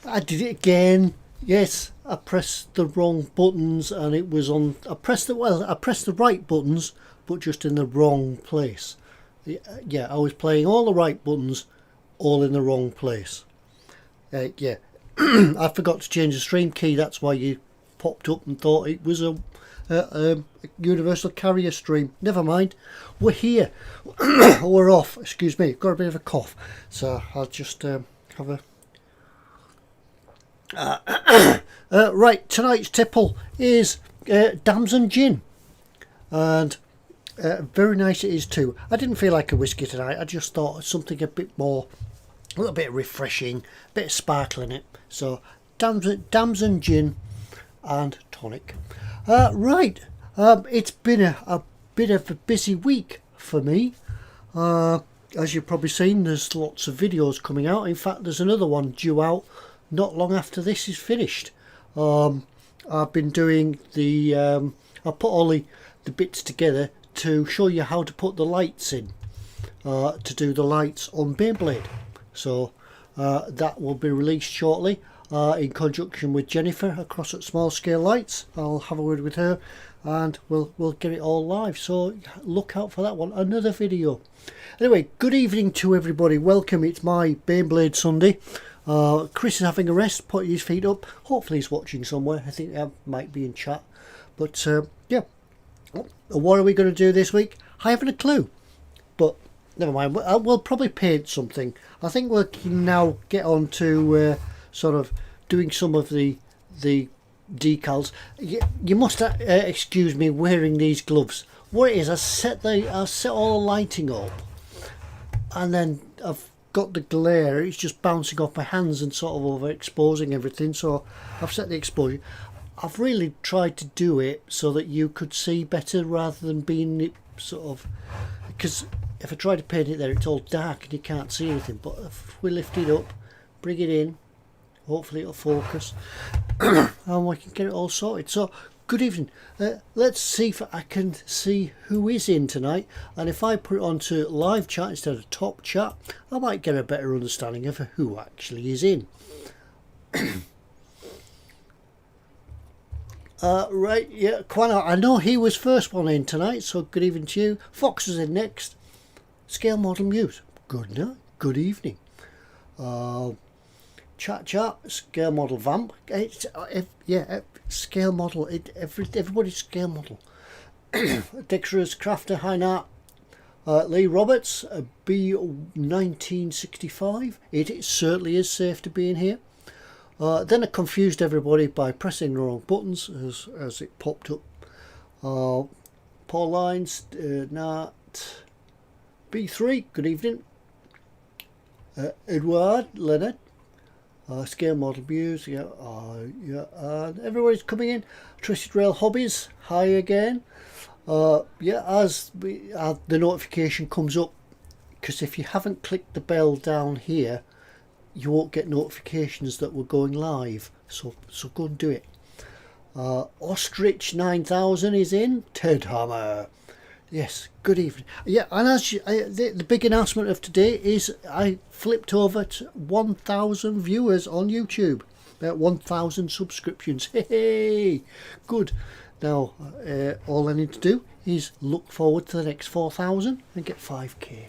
I did it again. Yes, I pressed the wrong buttons and it was on. I pressed the right buttons, but just in the wrong place. Yeah, I was playing all the right buttons, all in the wrong place. Yeah, I forgot to change the stream key. That's why you popped up and thought it was a universal carrier stream. Never mind, we're here. We're off. Excuse me, got a bit of a cough, so I'll just have a. Right, tonight's tipple is Dams and Gin, and very nice it is too. I didn't feel like a whiskey tonight. I just thought something a bit more, a little bit refreshing, a bit of sparkle in it. So Dams and Gin and tonic. Right, it's been a bit of a busy week for me. As you've probably seen, there's lots of videos coming out. In fact, there's another one due out not long after this is finished. I've been doing the I put all the bits together to show you how to put the lights in, to do the lights on Baneblade. So that will be released shortly in conjunction with Jennifer across at Small Scale Lights. I'll have a word with her and we'll get it all live, so look out for that one. Another video. Anyway, good evening to everybody. Welcome. It's my Baneblade Sunday. Chris is having a rest, putting his feet up. Hopefully he's watching somewhere. I think I might be in chat. But yeah, what are we going to do this week? I haven't a clue. But never mind. We'll probably paint something. I think we can now get on to sort of doing some of the decals. You must excuse me wearing these gloves. What it is, I set all the lighting up, and then I've got the glare. It's just bouncing off my hands and sort of overexposing everything. So I've set the exposure. I've really tried to do it so that you could see better rather than being sort of, because if I try to paint it there, it's all dark and you can't see anything. But if we lift it up, bring it in, hopefully it'll focus and we can get it all sorted. So good evening. Let's see if I can see who is in tonight, and if I put it onto live chat instead of top chat, I might get a better understanding of who actually is in. Right, yeah, Quano, I know he was first one in tonight, so good evening to you. Fox is in next. Scale Model Muse, good night, good evening. Chat, Scale Model Vamp, Scale Model, everybody's Scale Model. Dexter's Crafter, hi Nat. Lee Roberts, B1965, it certainly is safe to be in here. Then I confused everybody by pressing the wrong buttons as it popped up. Paul Lines, Nat, B3, good evening. Edward, Leonard, Scale Model Muse, everybody's coming in. Twisted Rail Hobbies, hi again. As the notification comes up, because if you haven't clicked the bell down here, you won't get notifications that we're going live, so go and do it. Ostrich 9000 is in. Ted Hammer, yes, good evening. Yeah, and as the big announcement of today is I flipped over to 1,000 viewers on YouTube, 1,000 subscriptions. Hey, good. Now all I need to do is look forward to the next 4,000 and get 5k.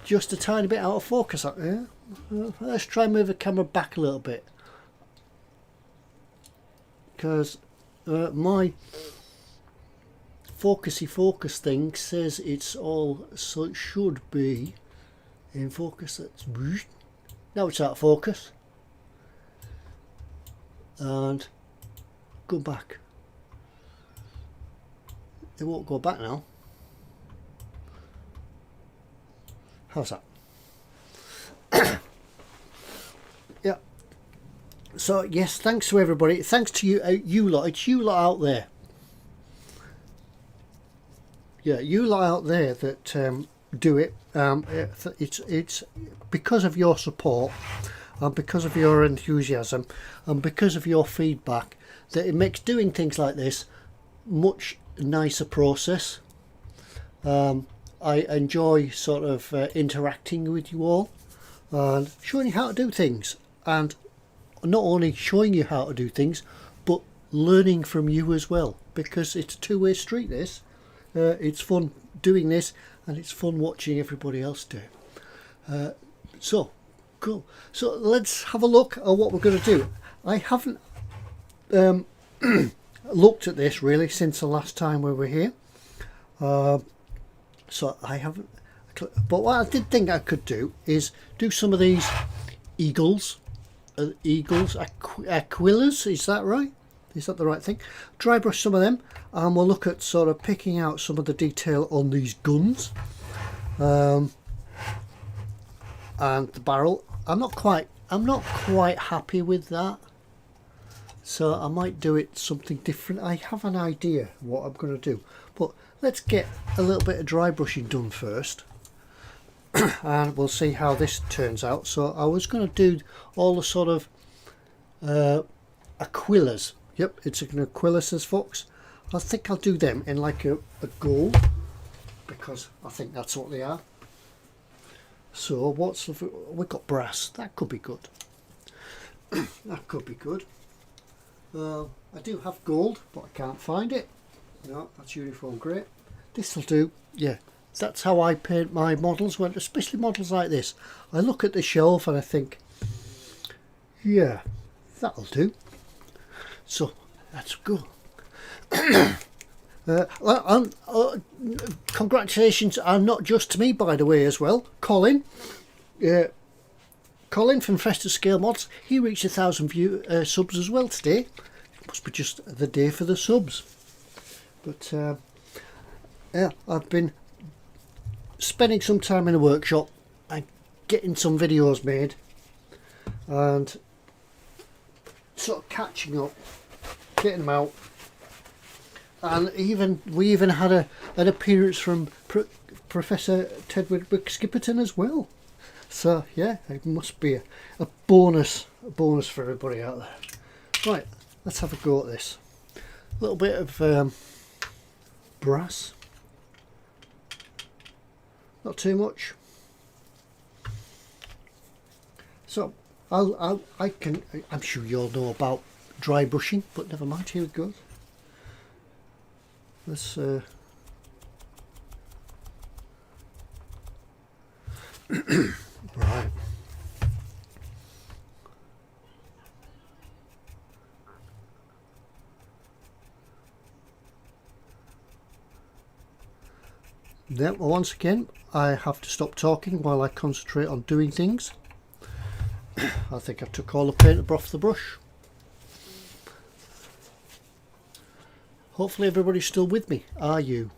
Just a tiny bit out of focus. Let's try and move the camera back a little bit, because my focus thing says it's all, so it should be in focus. Now it's out of focus, and go back. It won't go back now. How's that? Yeah. So yes, thanks to everybody. Thanks to you, you lot. It's you lot out there. Yeah, you lot out there that do it. It's because of your support and because of your enthusiasm and because of your feedback that it makes doing things like this much nicer process. I enjoy sort of interacting with you all and showing you how to do things, and not only showing you how to do things but learning from you as well, because it's a two-way street this. It's fun doing this and it's fun watching everybody else do it. So cool. So let's have a look at what we're going to do. I haven't looked at this really since the last time we were here. So I haven't, but what I did think I could do is do some of these eagles, aquillas, is that right? Is that the right thing? Dry brush some of them, and we'll look at sort of picking out some of the detail on these guns, and the barrel. I'm not quite happy with that, so I might do it something different. I have an idea what I'm going to do, but let's get a little bit of dry brushing done first and we'll see how this turns out. So I was going to do all the sort of aquillas. Yep, it's an aquila, says Fox. I think I'll do them in like a gold, because I think that's what they are. So we've got brass. That could be good. That could be good. I do have gold, but I can't find it. No, that's uniform grey. This will do. Yeah, that's how I paint my models, when especially models like this. I look at the shelf and I think, yeah, that'll do. So that's good. Congratulations are not just to me, by the way, as well. Colin from Festa Scale Mods, he reached 1,000 subs as well today. It must be just the day for the subs. But yeah, I've been spending some time in a workshop and getting some videos made and sort of catching up, getting them out, and we even had an appearance from Professor Tedward Skipperton as well. So yeah, it must be a bonus for everybody out there. Right, let's have a go at this. A little bit of brass, not too much. So I'm sure you all know about dry brushing, but never mind. Here it goes. Let's right. Then once again, I have to stop talking while I concentrate on doing things. I think I took all the paint off the brush. Hopefully everybody's still with me. Are you?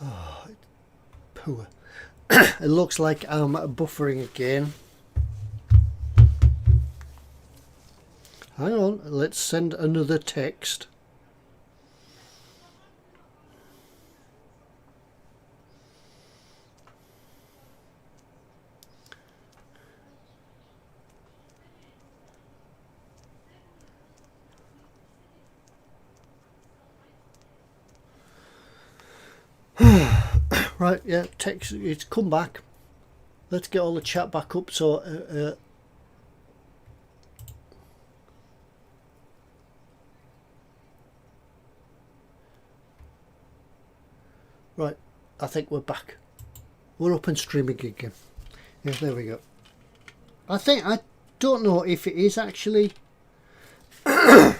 Oh, poor. It looks like I'm buffering again. Hang on, let's send another text. Right, yeah, text, it's come back. Let's get all the chat back up. So right, I think we're back. We're up and streaming again. Yeah, there we go. I don't know if it is actually the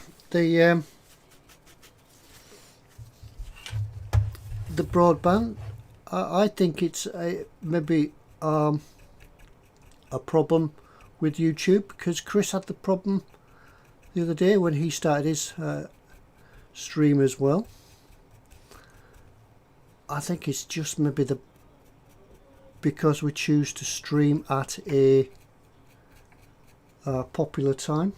broadband. I think it's maybe a problem with YouTube, because Chris had the problem the other day when he started his stream as well. I think it's just maybe because we choose to stream at a popular time.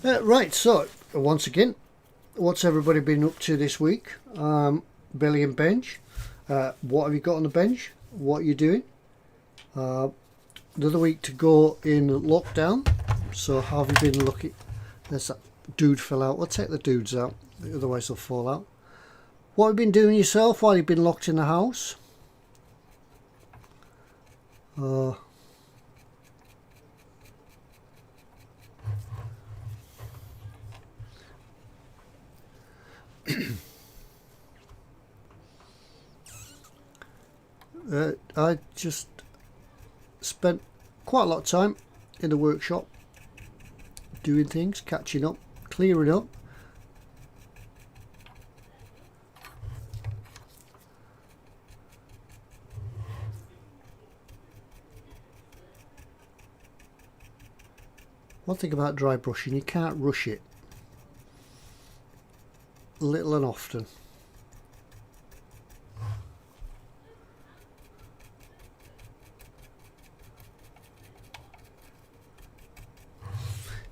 Right, so once again, what's everybody been up to this week? Belly and bench. What have you got on the bench? What are you doing? Another week to go in lockdown. So how have you been looking? There's that dude fell out. We'll take the dudes out, otherwise they'll fall out. What have you been doing yourself while you've been locked in the house? I just spent quite a lot of time in the workshop doing things, catching up, clearing up. One thing about dry brushing, you can't rush it. Little and often.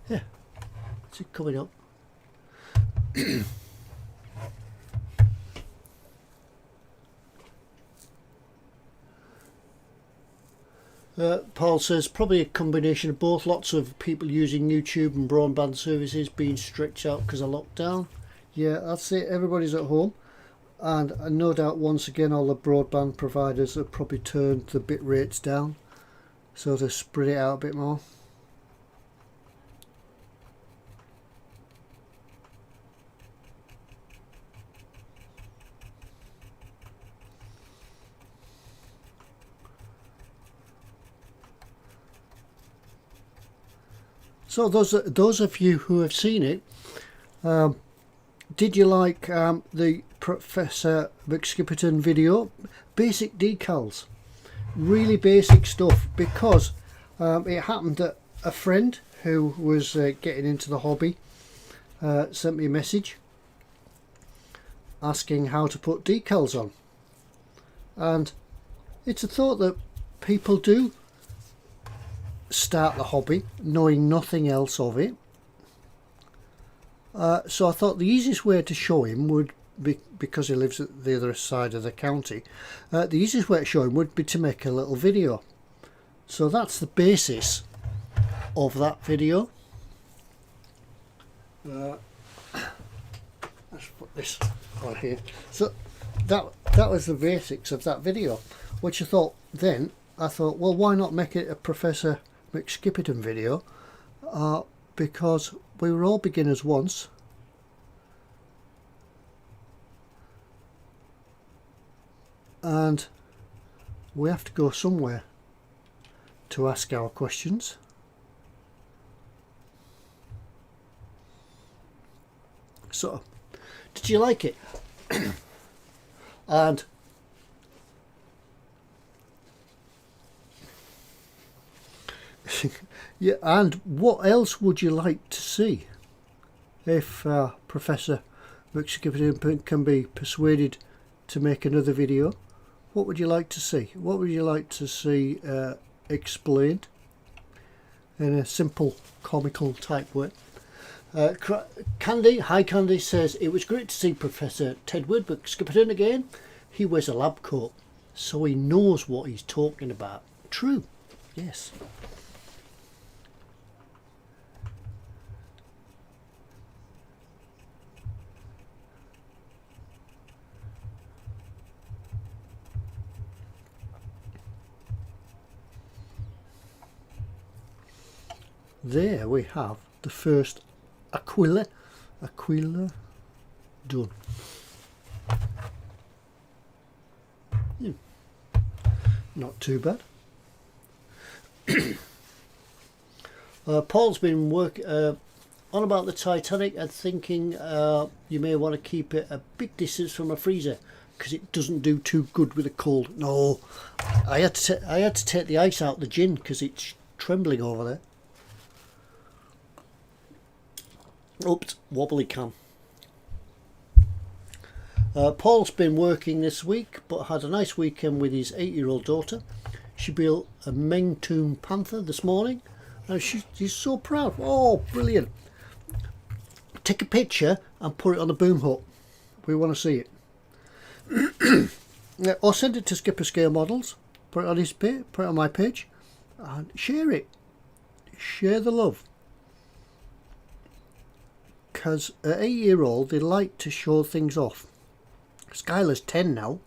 Yeah, it's coming up. Paul says probably a combination of both. Lots of people using YouTube and broadband services being stretched out because of lockdown. Yeah, that's it. Everybody's at home, and no doubt once again all the broadband providers have probably turned the bit rates down so to spread it out a bit more. So those of you who have seen it, did you like the Professor McSkipperton video? Basic decals, really basic stuff, because it happened that a friend who was getting into the hobby sent me a message asking how to put decals on, and it's a thought that people do start the hobby knowing nothing else of it, So I thought the easiest way to show him would be, because he lives at the other side of the county, the easiest way to show him would be to make a little video. So that's the basis of that video. Let's put this on here. So that was the basics of that video, which I thought, well, why not make it a Professor McSkipperton video, because we were all beginners once, and we have to go somewhere to ask our questions. So, did you like it? And yeah, and what else would you like to see? If Professor McSkipperton can be persuaded to make another video, what would you like to see? What would you like to see explained in a simple comical type way? Candy, hi Candy, says it was great to see Professor Tedward McSkipperton again. He wears a lab coat, so he knows what he's talking about. True, yes. There we have the first Aquila done. Not too bad. Paul's been on about the Titanic and thinking you may want to keep it a big distance from a freezer because it doesn't do too good with the cold. No, I had to take the ice out the gin because it's trembling over there. Oops, wobbly cam. Paul's been working this week but had a nice weekend with his 8-year-old daughter. She built a Mengtoon panther this morning and she's so proud. Oh, brilliant. Take a picture and put it on the boom hut. We want to see it. Or send it to Skipper Scale Models. Put it on his page, put it on my page and share it. Share the love. Because at 8-year-old they like to show things off. Skylar's 10 now,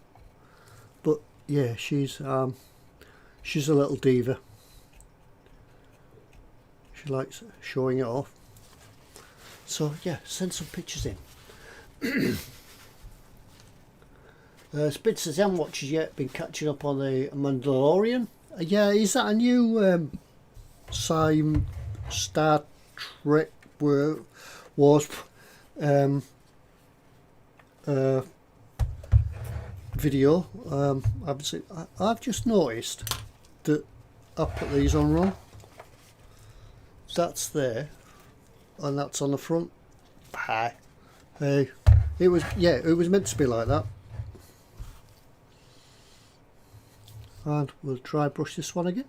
but yeah, she's a little diva. She likes showing it off. So yeah, send some pictures in. Spid says, I haven't watched yet, been catching up on the Mandalorian. Yeah, is that a new Star Trek Wars video? I've just noticed that I put these on wrong. That's there and that's on the front. Hi. Hey, it was meant to be like that. And we'll dry brush this one again.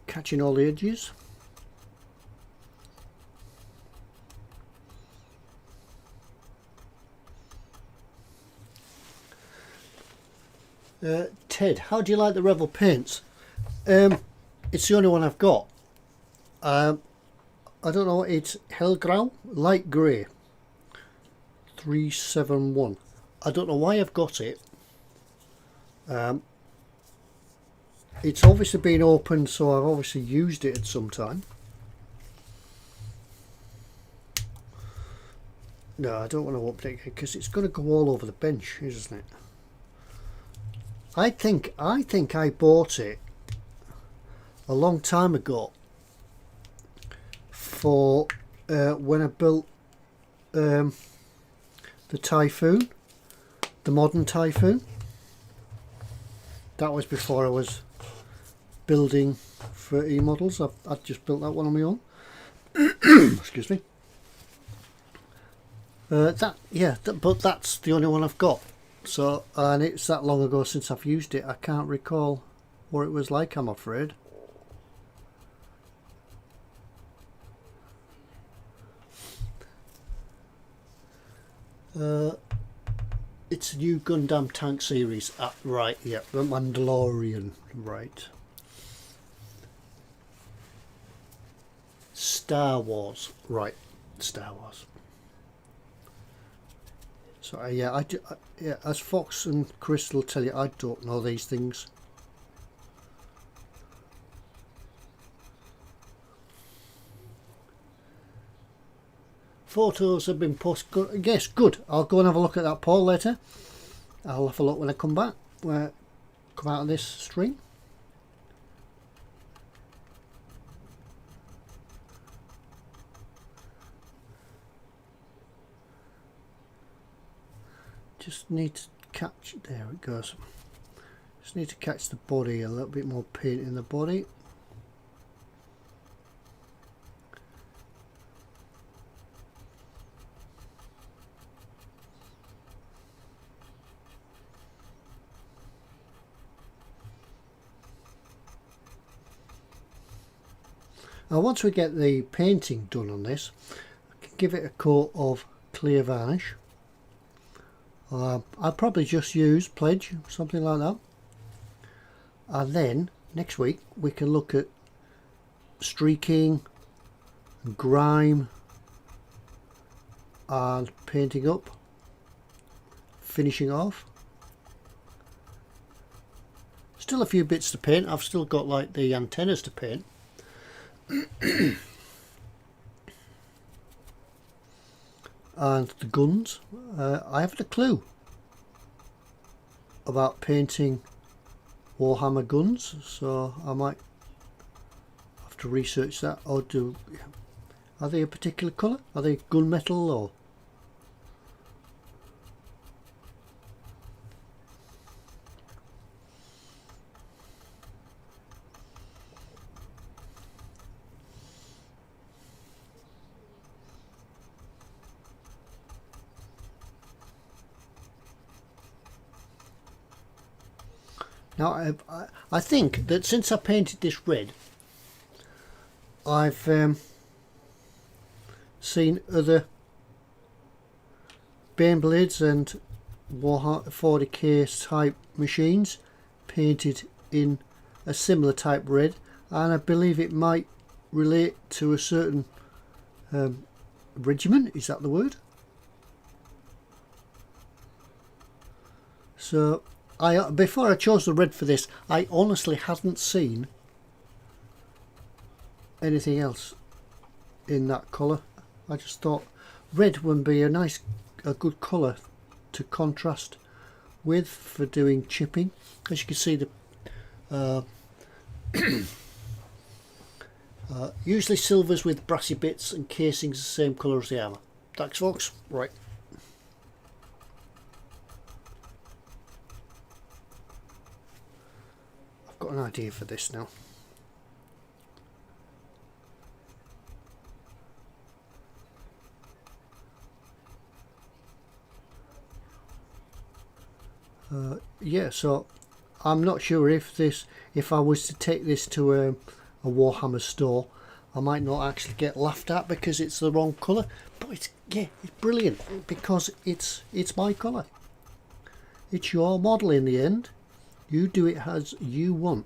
Catching all the edges. Ted, how do you like the Revel paints? It's the only one I've got. I don't know, it's Hellgrau, light grey, 371. I don't know why I've got it. It's obviously been opened, so I've obviously used it at some time. No, I don't want to open it because it's going to go all over the bench, isn't it? I think I bought it a long time ago for when I built the Typhoon, the modern Typhoon. That was before I was building for E-models. I just built that one on my own. Excuse me. But that's the only one I've got. So, and it's that long ago since I've used it, I can't recall what it was like, I'm afraid. It's a new Gundam tank series. Right, yeah, the Mandalorian, right. Star Wars, right, Star Wars. So yeah, yeah, as Fox and Crystal tell you, I don't know these things. Photos have been posted. Yes, good. I'll go and have a look at that poll later. I'll have a look when I come back. Come out of this stream. Just need to catch. There it goes. Just need to catch the body, a little bit more paint in the body. Now once we get the painting done on this, I can give it a coat of clear varnish. I'll probably just use Pledge, something like that. And then next week we can look at streaking, grime and painting up, finishing off. Still a few bits to paint. I've still got like the antennas to paint. And the guns, I haven't a clue about painting Warhammer guns, so I might have to research that. Or are they a particular colour? Are they gunmetal or? Now I think that since I painted this red, I've seen other Baneblades and Warhammer 40k type machines painted in a similar type red, and I believe it might relate to a certain regiment. Is that the word? So before I chose the red for this, I honestly hadn't seen anything else in that colour. I just thought red would be a good colour to contrast with for doing chipping. As you can see, the usually silvers with brassy bits and casings the same colour as the armour. Thanks folks. Right. Got an idea for this now. Yeah, so I'm not sure if I was to take this to a Warhammer store, I might not actually get laughed at because it's the wrong colour, but it's brilliant because it's my colour. It's your model in the end. You do it as you want.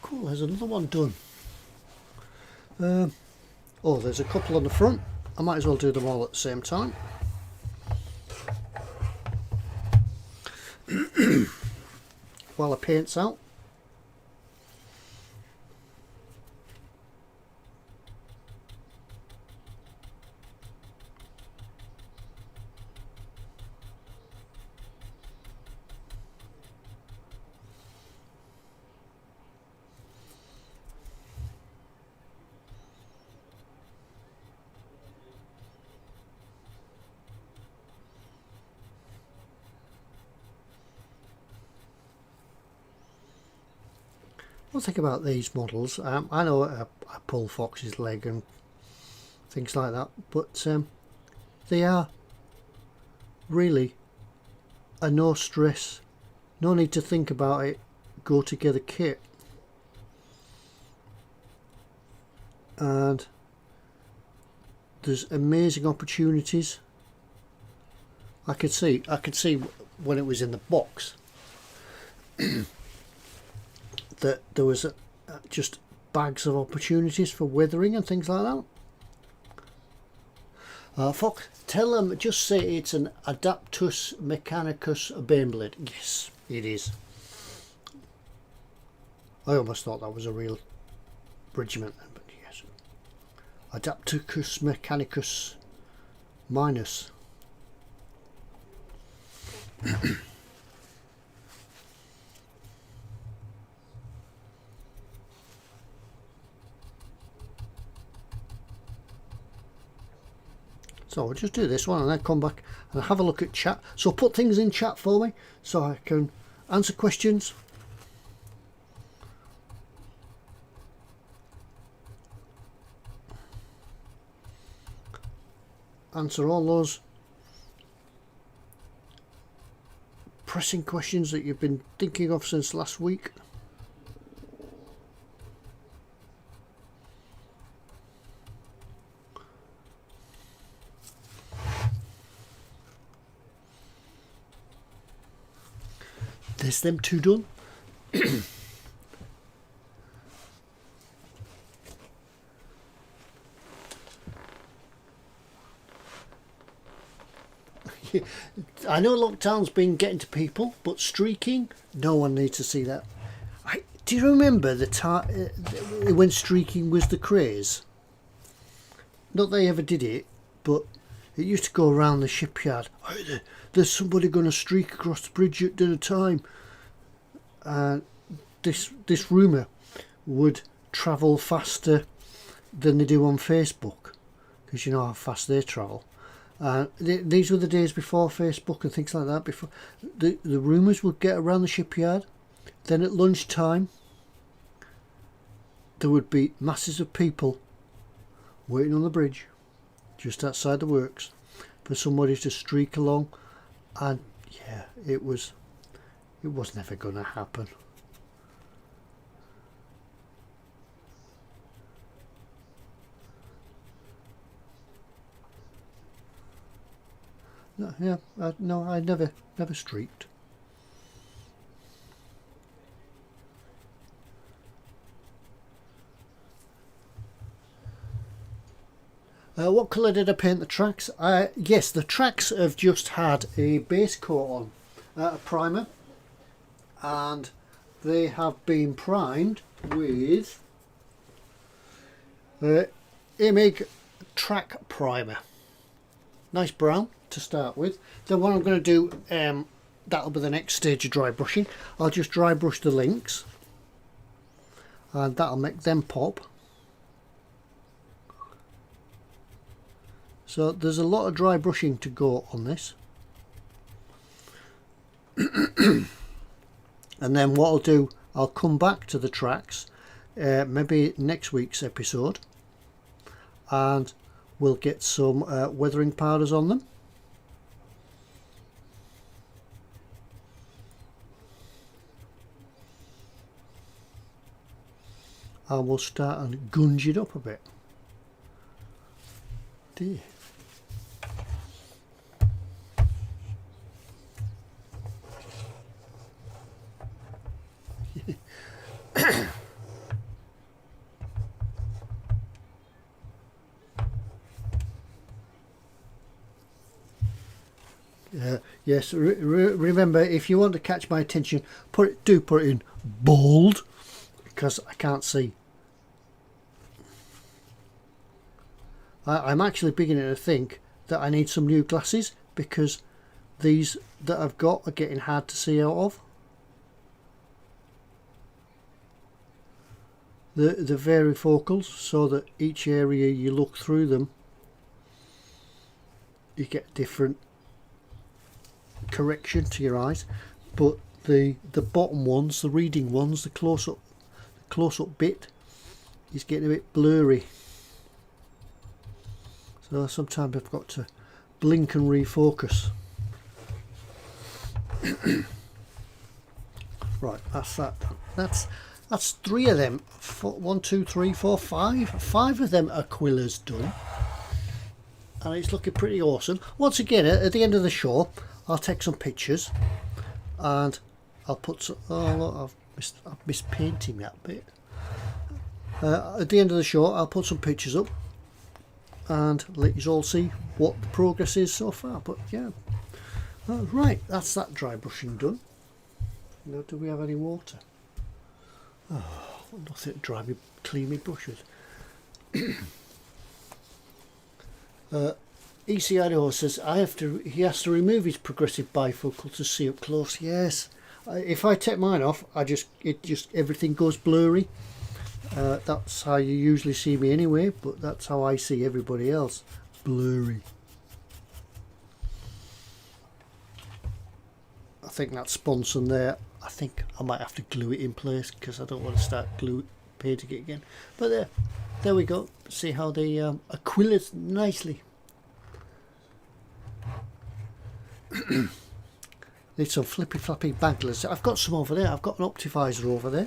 Cool, there's another one done. Oh, there's a couple on the front. I might as well do them all at the same time. While the paint's out. One thing about these models, I know I pull Fox's leg and things like that. But they are really a no stress, no need to think about it, go together kit. And there's amazing opportunities. I could see when it was in the box that there was just bags of opportunities for weathering and things like that. Fox, tell them, just say it's an Adaptus Mechanicus Baneblade. Yes, it is. I almost thought that was a real regiment, but yes. Adaptus Mechanicus minus. So I'll just do this one and then come back and have a look at chat. So put things in chat for me so I can answer questions. Answer all those pressing questions that you've been thinking of since last week. There's them two done. I know lockdown's been getting to people, but streaking, no one needs to see that. Do you remember the time when streaking was the craze? Not that they ever did it, but it used to go around the shipyard. Oh, there's somebody going to streak across the bridge at dinner time. And this rumour would travel faster than they do on Facebook, because you know how fast they travel. These were the days before Facebook and things like that. Before the rumours would get around the shipyard, then at lunchtime there would be masses of people waiting on the bridge just outside the works for somebody to streak along, and yeah, it was never going to happen. No, yeah, no, I never streaked. What colour did I paint the tracks? Yes, the tracks have just had a base coat on, a primer, and they have been primed with Imig Track Primer. Nice brown to start with. Then what I'm going to do, that'll be the next stage of dry brushing. I'll just dry brush the links, and that'll make them pop. So there's a lot of dry brushing to go on this. And then what I'll do, I'll come back to the tracks maybe next week's episode, and we'll get some weathering powders on them. And we'll start and gunge it up a bit. Dear. Yes, remember, if you want to catch my attention, do put it in bold, because I can't see. I'm actually beginning to think that I need some new glasses, because these that I've got are getting hard to see out of. The varifocals, so that each area you look through them, you get different correction to your eyes, but the bottom ones, the reading ones, the close up bit is getting a bit blurry. So sometimes I've got to blink and refocus. Right, that's that. That's 3 of them. 1, 2, 3, 4, 5. 5 of them Aquilas done, and it's looking pretty awesome. Once again, at the end of the show, I'll take some pictures, and I'll put some. Oh look, I've missed painting that bit. At the end of the show, I'll put some pictures up and let you all see what the progress is so far. But yeah, right, that's that dry brushing done. Now, do we have any water? Oh, nothing to dry me, clean me brushes. ECIO says he has to remove his progressive bifocal to see up close. Yes, if I take mine off, everything goes blurry. That's how you usually see me anyway, but that's how I see everybody else, blurry. I think that sponson there, I think I might have to glue it in place because I don't want to start painting it again. But there we go. See how they Aquilas nicely. Need some flippy floppy baglers. I've got some over there. I've got an optivisor over there.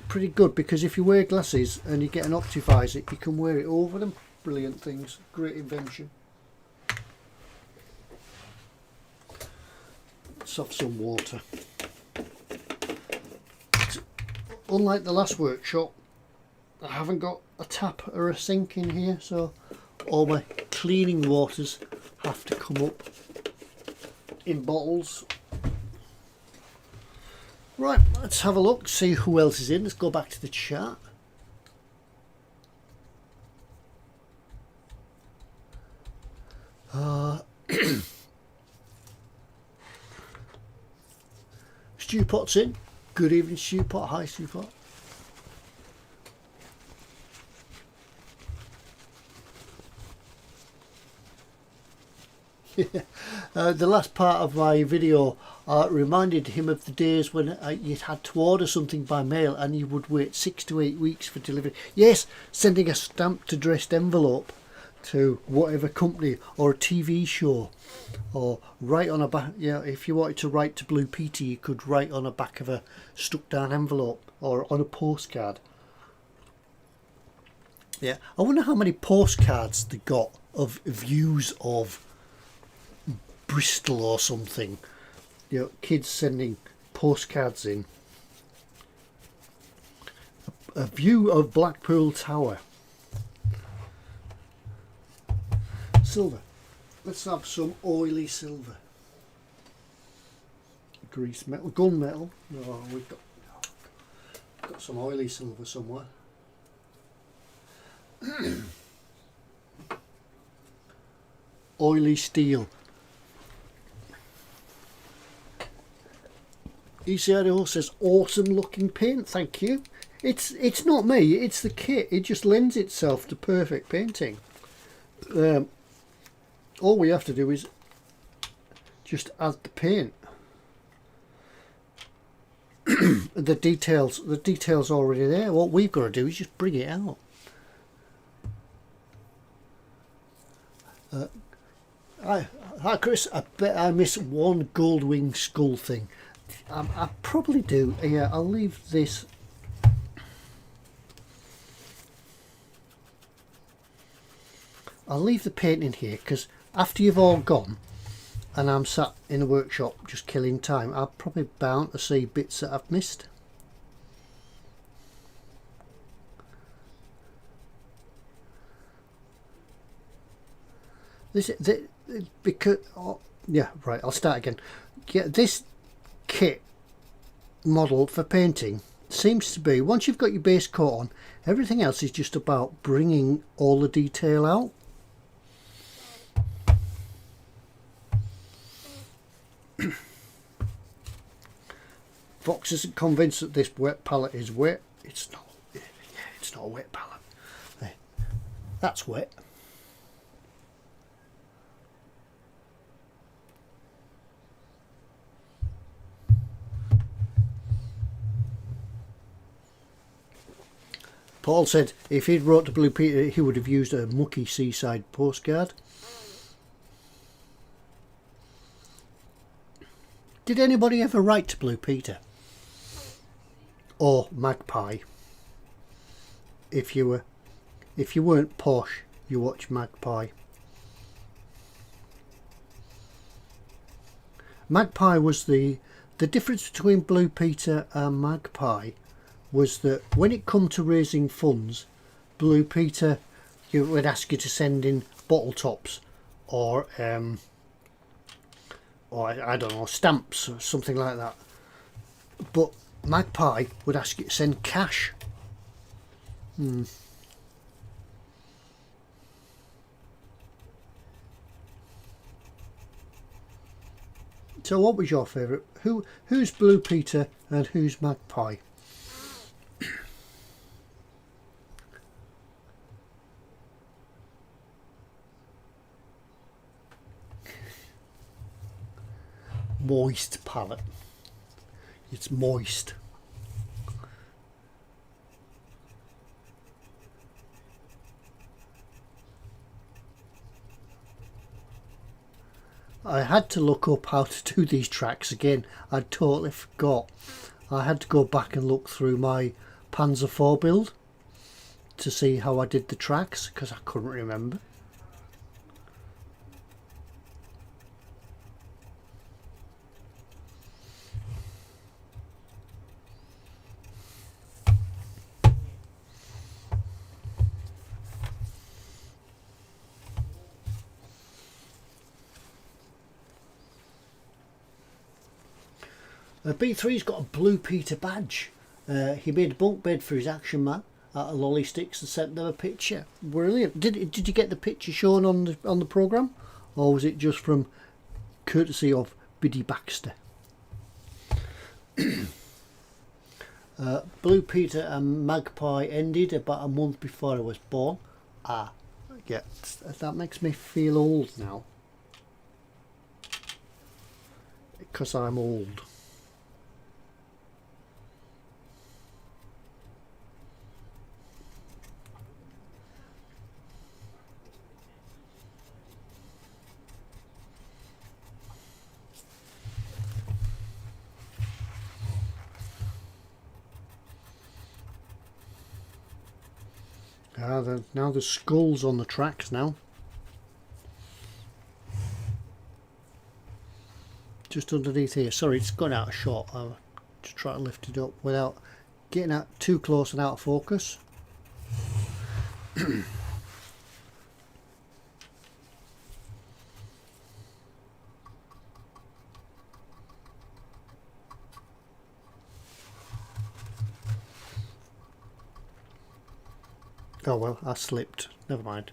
Pretty good, because if you wear glasses and you get an optivisor, you can wear it over them. Brilliant things. Great invention. Let's have some water. Unlike the last workshop, I haven't got a tap or a sink in here, so all my cleaning waters have to come up in bottles. Right, let's have a look, see who else is in. Let's go back to the chat. Stew Pot's in. Good evening, Stew Pot. Hi, Stew Pot. The last part of my video reminded him of the days when you'd had to order something by mail and you would wait 6 to 8 weeks for delivery. Yes, sending a stamped addressed envelope to whatever company or a TV show, or write on a back. Yeah, if you wanted to write to Blue Peter, you could write on the back of a stuck down envelope or on a postcard. Yeah, I wonder how many postcards they got of views of Bristol or something. You know, kids sending postcards in. A view of Blackpool Tower. Silver. Let's have some oily silver. Grease metal, gun metal. No, we've got some oily silver somewhere. Oily steel. ECIO says awesome looking paint, thank you. It's not me, it's the kit. It just lends itself to perfect painting. All we have to do is just add the paint. the details already there. What we've got to do is just bring it out. Hi Chris, I bet I miss one Goldwing skull thing. I probably do. Yeah, I'll leave this. I'll leave the paint in here because after you've all gone and I'm sat in the workshop just killing time, I'm probably bound to see bits that I've missed. Because yeah, right, I'll start again. Yeah, this kit model for painting seems to be, once you've got your base coat on, everything else is just about bringing all the detail out. Fox isn't convinced that this wet palette is wet. It's not. Yeah, it's not a wet palette. Hey, that's wet. Paul said if he'd wrote to Blue Peter, he would have used a mucky seaside postcard. Did anybody ever write to Blue Peter? Or Magpie? If you weren't posh, you watch Magpie. Magpie was the difference between Blue Peter and Magpie was that when it come to raising funds, Blue Peter would ask you to send in bottle tops or I don't know, stamps or something like that. But Magpie would ask you to send cash. So what was your favourite? Who's Blue Peter and who's Magpie? Moist palette. It's moist. I had to look up how to do these tracks again. I totally forgot. I had to go back and look through my Panzer IV build to see how I did the tracks because I couldn't remember. B3's got a Blue Peter badge. He made a bunk bed for his action man out of lolly sticks and sent them a picture. Brilliant. Did you get the picture shown on the programme, or was it just from courtesy of Biddy Baxter? Blue Peter and Magpie ended about a month before I was born. Ah, yeah, that makes me feel old now, because I'm old. Now there's skulls on the tracks now. Just underneath here. Sorry, it's gone out of shot. I'll just try to lift it up without getting out too close and out of focus. Oh well, I slipped. Never mind.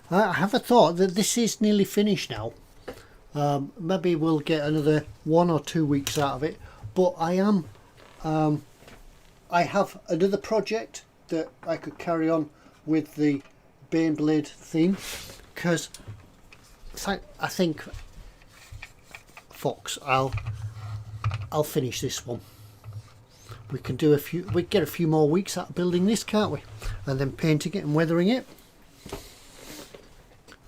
I have a thought that this is nearly finished now. Maybe we'll get another 1 or 2 weeks out of it. But I have another project that I could carry on with the Baneblade theme, because I think Fox, I'll finish this one. We can do we get a few more weeks out of building this, can't we? And then painting it and weathering it.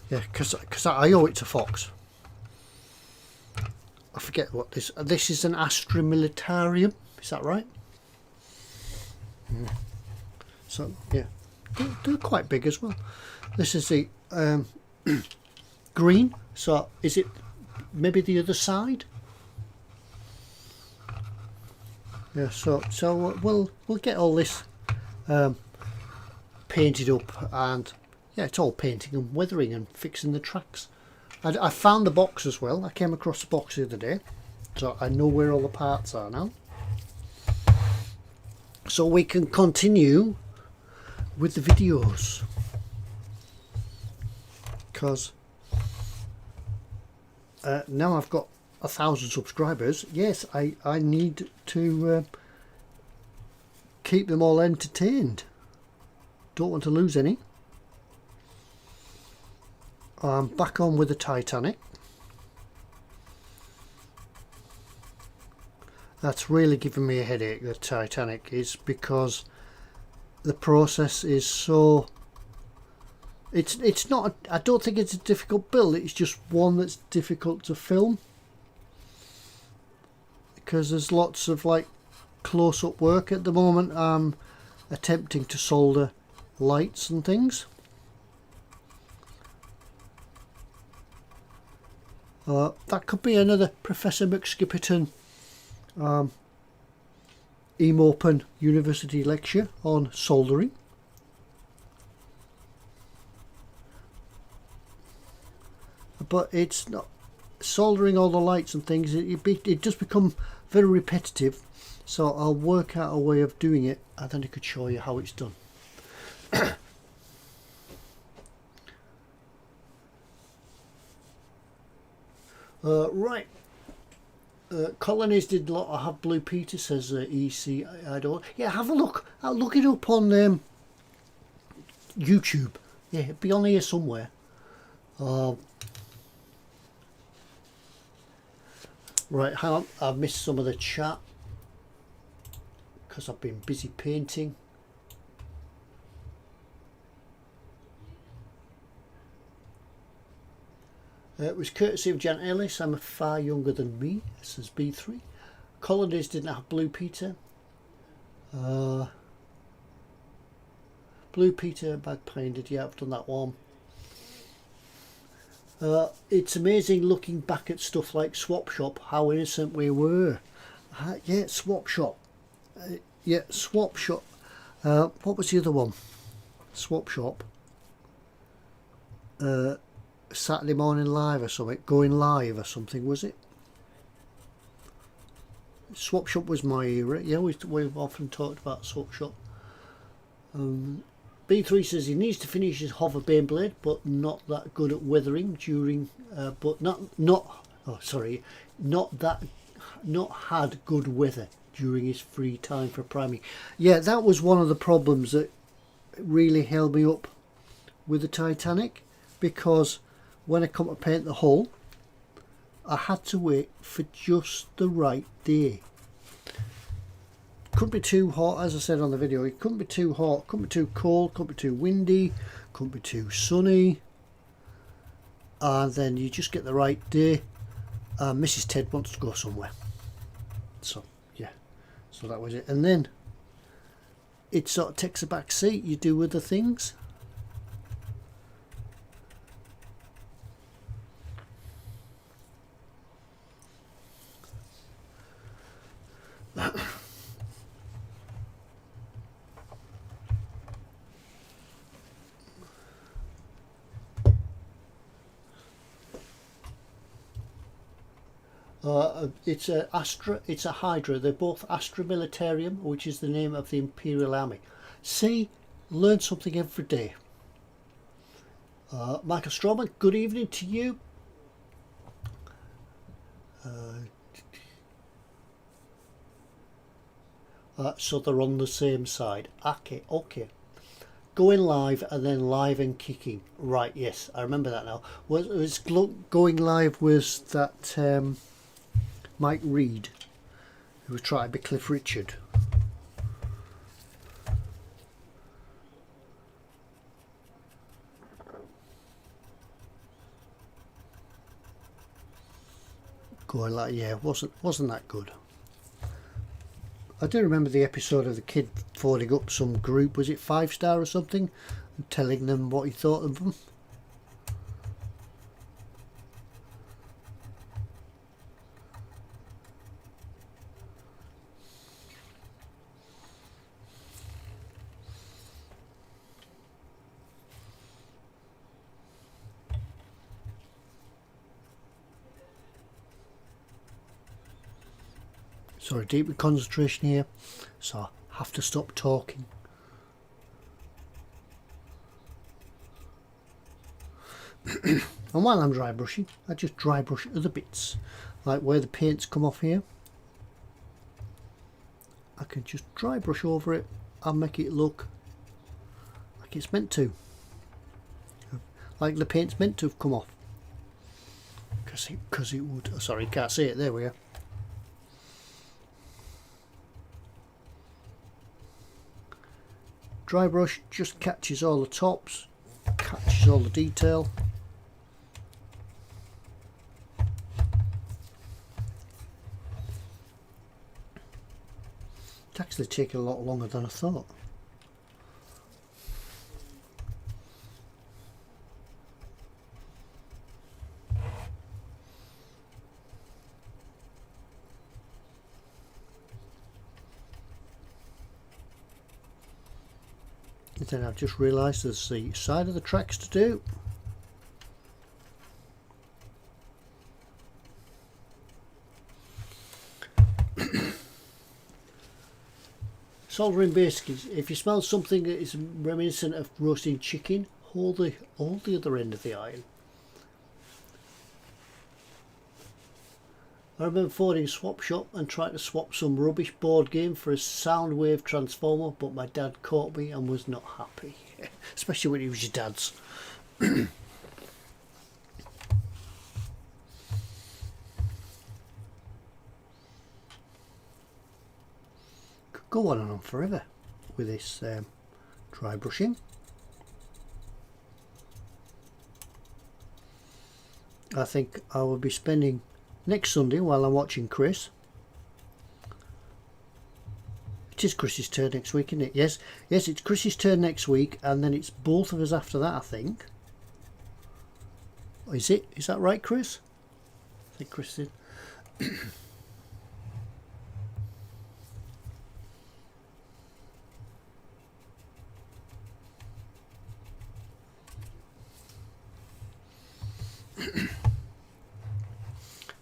Yeah, because I owe it to Fox. I forget what this is. An Astra Militarium, is that right? So yeah, they're quite big as well. This is the green. So is it maybe the other side? Yeah. So we'll get all this painted up, and yeah, it's all painting and weathering and fixing the tracks. I found the box as well. I came across the box the other day, so I know where all the parts are now. So we can continue with the videos, because now I've got 1,000 subscribers. Yes, I need to keep them all entertained. don't want to lose any. I'm back on with the Titanic. That's really giving me a headache, the Titanic, is because the process is so... It's not, I don't think it's a difficult build, it's just one that's difficult to film. Because there's lots of like close-up work at the moment. I'm attempting to solder lights and things. That could be another Professor McSkipperton Emopen University lecture on soldering. But it's not soldering all the lights and things. It does become very repetitive. So I'll work out a way of doing it, and then I could show you how it's done. Right. Colonies did a lot. I have Blue Peter, says EC. I don't. Yeah, have a look. I'll look it up on YouTube. Yeah, it'll be on here somewhere. Right, hang on. I've missed some of the chat because I've been busy painting. It was courtesy of Jan Ellis. I'm far younger than me, says B3. Colonies didn't have Blue Peter. Blue Peter bag painted. Yeah, I've done that one. It's amazing looking back at stuff like Swap Shop, how innocent we were. Yeah, Swap Shop. Yeah, Swap Shop. What was the other one? Swap Shop. Saturday Morning Live or something. Going Live or something, was it? Swap Shop was my era. Yeah, we've often talked about Swap Shop. B3 says he needs to finish his hover Baneblade, but not that good at weathering during. Not had good weather during his free time for priming. Yeah, that was one of the problems that really held me up with the Titanic, because when I come to paint the hull, I had to wait for just the right day. Couldn't be too hot, as I said on the video. It couldn't be too hot, couldn't be too cold, couldn't be too windy, couldn't be too sunny, and then you just get the right day. Mrs. Ted wants to go somewhere, so yeah, so that was it. And then it sort of takes a back seat. You do other things. It's a Astra. It's a Hydra. They're both Astra Militarium, which is the name of the Imperial Army. See, learn something every day. Michael Strawman, good evening to you. So they're on the same side. Okay, okay. Going live and then live and kicking. Right, yes, I remember that now. Was going live was that Mike Reed, who was trying to be Cliff Richard. Going like, yeah, wasn't that good. I do remember the episode of the kid phoning up some group, was it 5 Star or something, and telling them what he thought of them. Sorry, deep with concentration here, so I have to stop talking. And while I'm dry brushing, I just dry brush other bits, like where the paint's come off here. I can just dry brush over it and make it look like like it's meant to. Like the paint's meant to have come off. Because it would. Oh, sorry, can't see it. There we are. Dry brush just catches all the tops, catches all the detail. It's actually taken a lot longer than I thought. And then I've just realised there's the side of the tracks to do. Soldering basics. If you smell something that is reminiscent of roasting chicken, hold the other end of the iron. I remember phoning Swap Shop and trying to swap some rubbish board game for a sound wave transformer, but my dad caught me and was not happy. Especially when it was your dad's. Could go on and on forever with this dry brushing. I think I will be spending next Sunday while I'm watching Chris. It is Chris's turn next week, isn't it? Yes, it's Chris's turn next week, and then it's both of us after that, I think. Is it? Is that right, Chris? I think Chris did.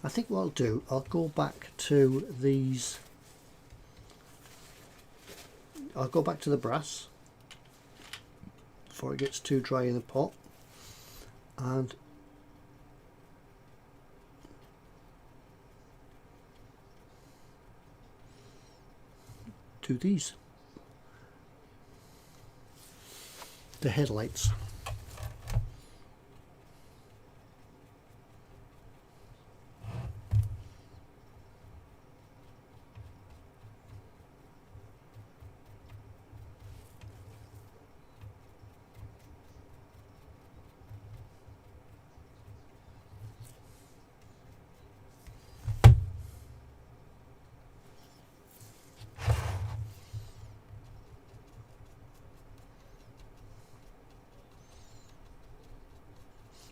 I think what I'll do, I'll go back to these. I'll go back to the brass before it gets too dry in the pot, and do these, the headlights.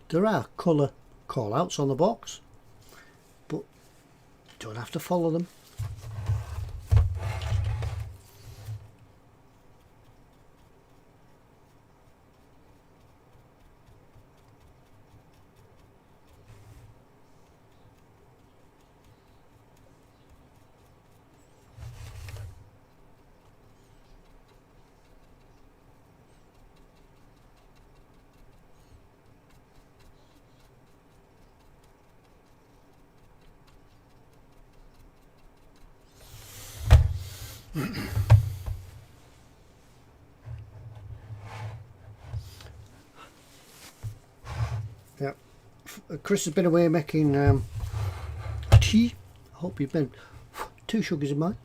There are colour call-outs on the box, but you don't have to follow them. Yeah, Chris has been away making tea. I hope you've been 2 sugars in mine.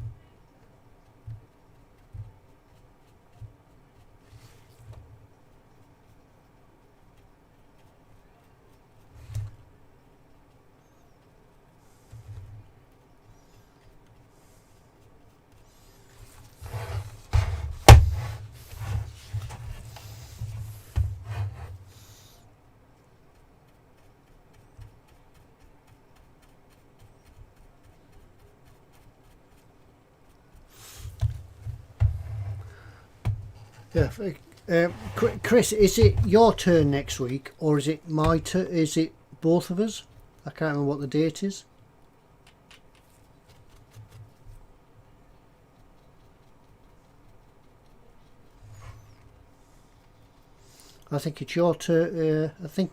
Yeah, Chris, is it your turn next week, or is it my turn? Is it both of us? I can't remember what the date is. I think it's your turn. I think,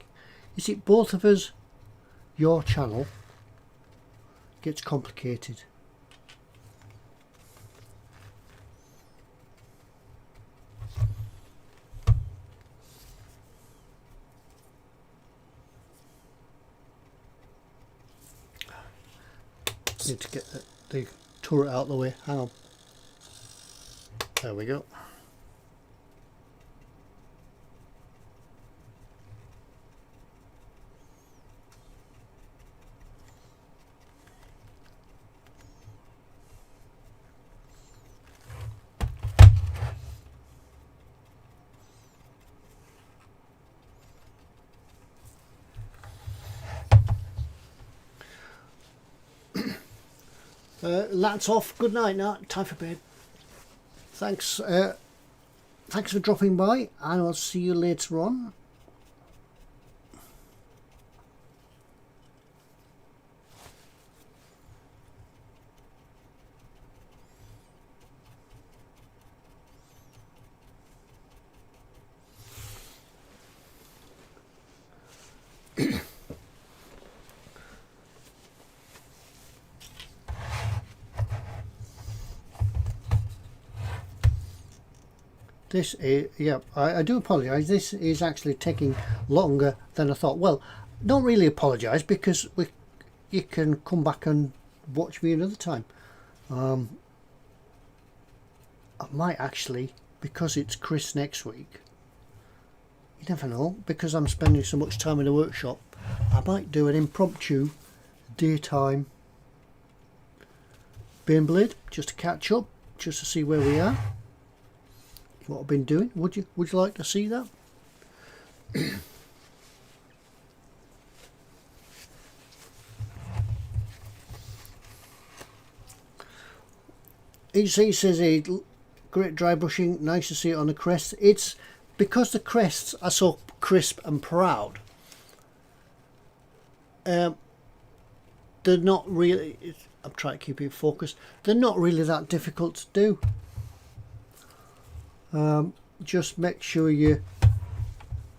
is it both of us? Your channel gets complicated. Need to get the turret out of the way. Hang on. There we go. That's off. Good night now. Time for bed. Thanks. Thanks for dropping by, and I'll see you later on. This is, yeah, I do apologise. This is actually taking longer than I thought. Well, don't really apologise, because you can come back and watch me another time. I might actually, because it's Chris next week, you never know, because I'm spending so much time in the workshop, I might do an impromptu daytime Baneblade, just to catch up, just to see where we are. What I've been doing. Would you like to see that? He says great dry brushing, nice to see it on the crest. It's because the crests are so crisp and proud. They're not really, I'm trying to keep it focused, they're not really that difficult to do. Just make sure you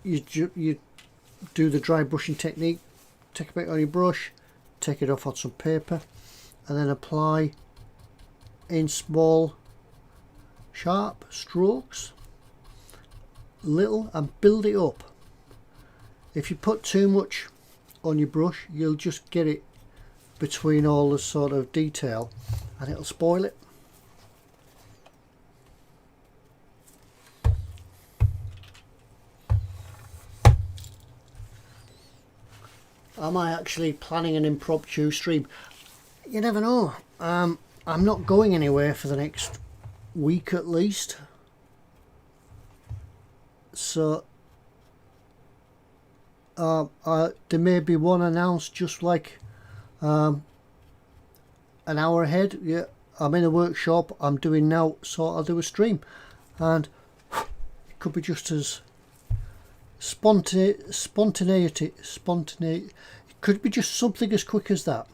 do the dry brushing technique. Take a bit on your brush, take it off on some paper, and then apply in small sharp strokes, little, and build it up. If you put too much on your brush, you'll just get it between all the sort of detail and it'll spoil it. Am I actually planning an impromptu stream? You never know. I'm not going anywhere for the next week at least. So there may be one announced just like an hour ahead. Yeah, I'm in a workshop. I'm doing now, so I'll do a stream, and it could be just as spontaneity. It could be just something as quick as that.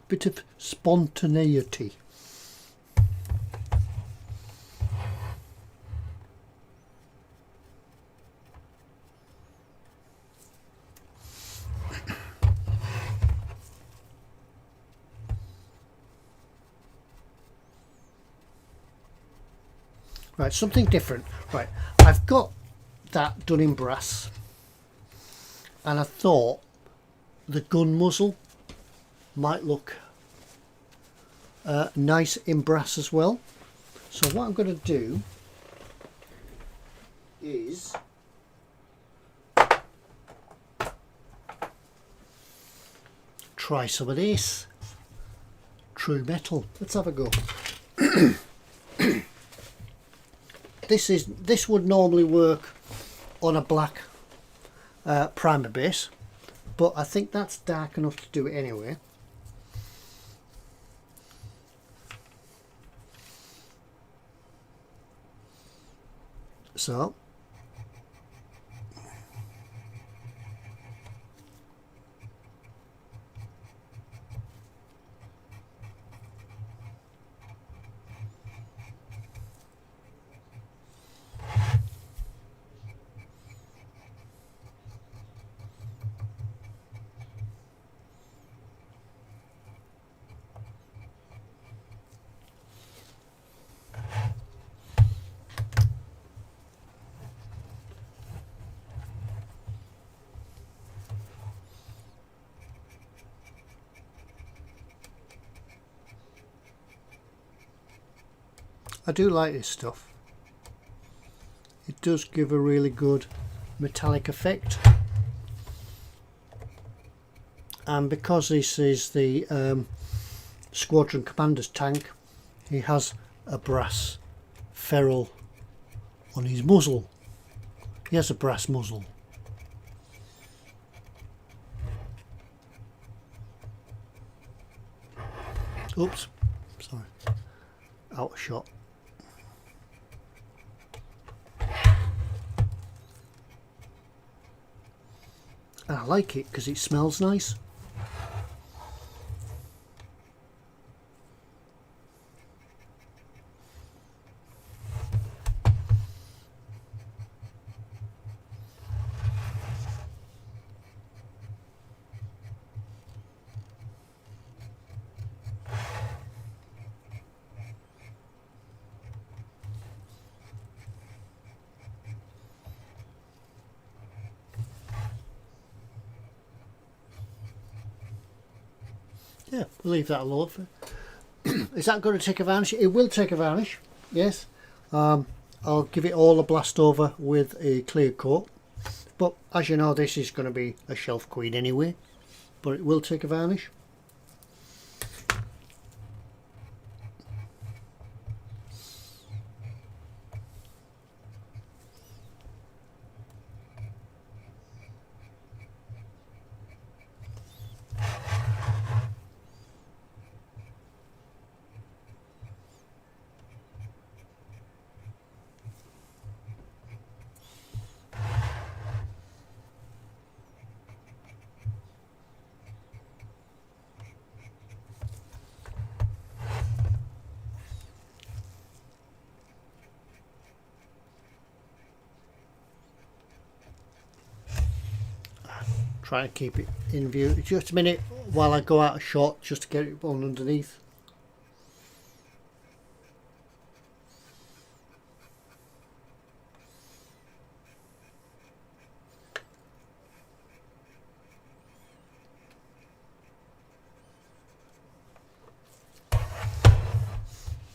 Bit of spontaneity. Right, something different. Right, I've got that done in brass, and I thought the gun muzzle might look nice in brass as well. So what I'm going to do is try some of this true metal. Let's have a go. This would normally work on a black primer base, but I think that's dark enough to do it anyway. So I do like this stuff. It does give a really good metallic effect. And because this is the Squadron Commander's tank, he has a brass ferrule on his muzzle. He has a brass muzzle. Oops, sorry, out of shot. And I like it because it smells nice. Yeah, we'll leave that alone. Is that going to take a varnish? It will take a varnish, yes. I'll give it all a blast over with a clear coat. But as you know, this is going to be a shelf queen anyway. But it will take a varnish. Try and keep it in view. Just a minute while I go out of shot just to get it on underneath.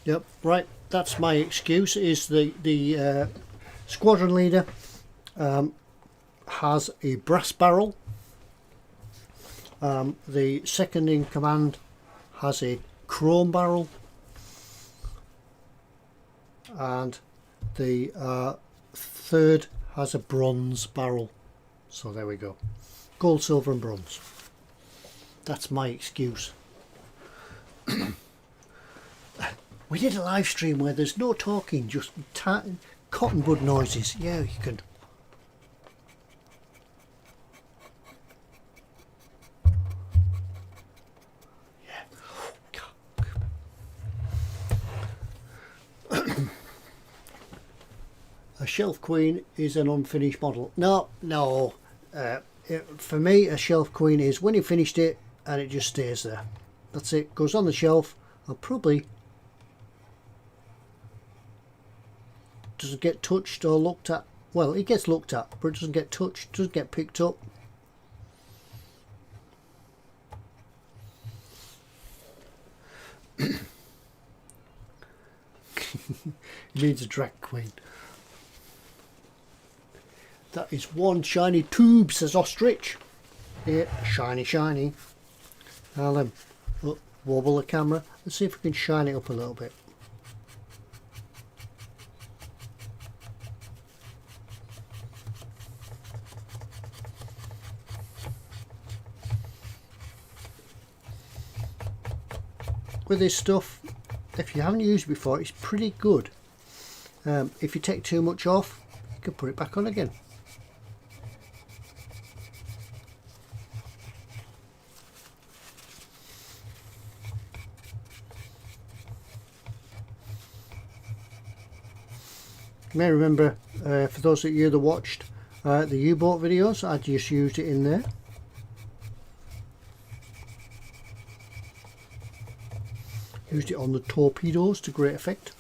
Yep, right, that's my excuse, is the squadron leader has a brass barrel. The second in command has a chrome barrel, and the third has a bronze barrel. So there we go, gold, silver and bronze. That's my excuse. We did a live stream where there's no talking, just cotton bud noises. Yeah, you can. A shelf queen is an unfinished model. No. For me, a shelf queen is when you finished it and it just stays there. That's it. Goes on the shelf and probably doesn't get touched or looked at. Well, it gets looked at, but it doesn't get touched, doesn't get picked up. It means a drag queen. That is one shiny tube, says Ostrich. Yeah, shiny, shiny. I'll wobble the camera. Let's see if we can shine it up a little bit. With this stuff, if you haven't used it before, it's pretty good. If you take too much off, you can put it back on again. You may remember, for those of you that watched the U-boat videos, I just used it in there. Used it on the torpedoes to great effect.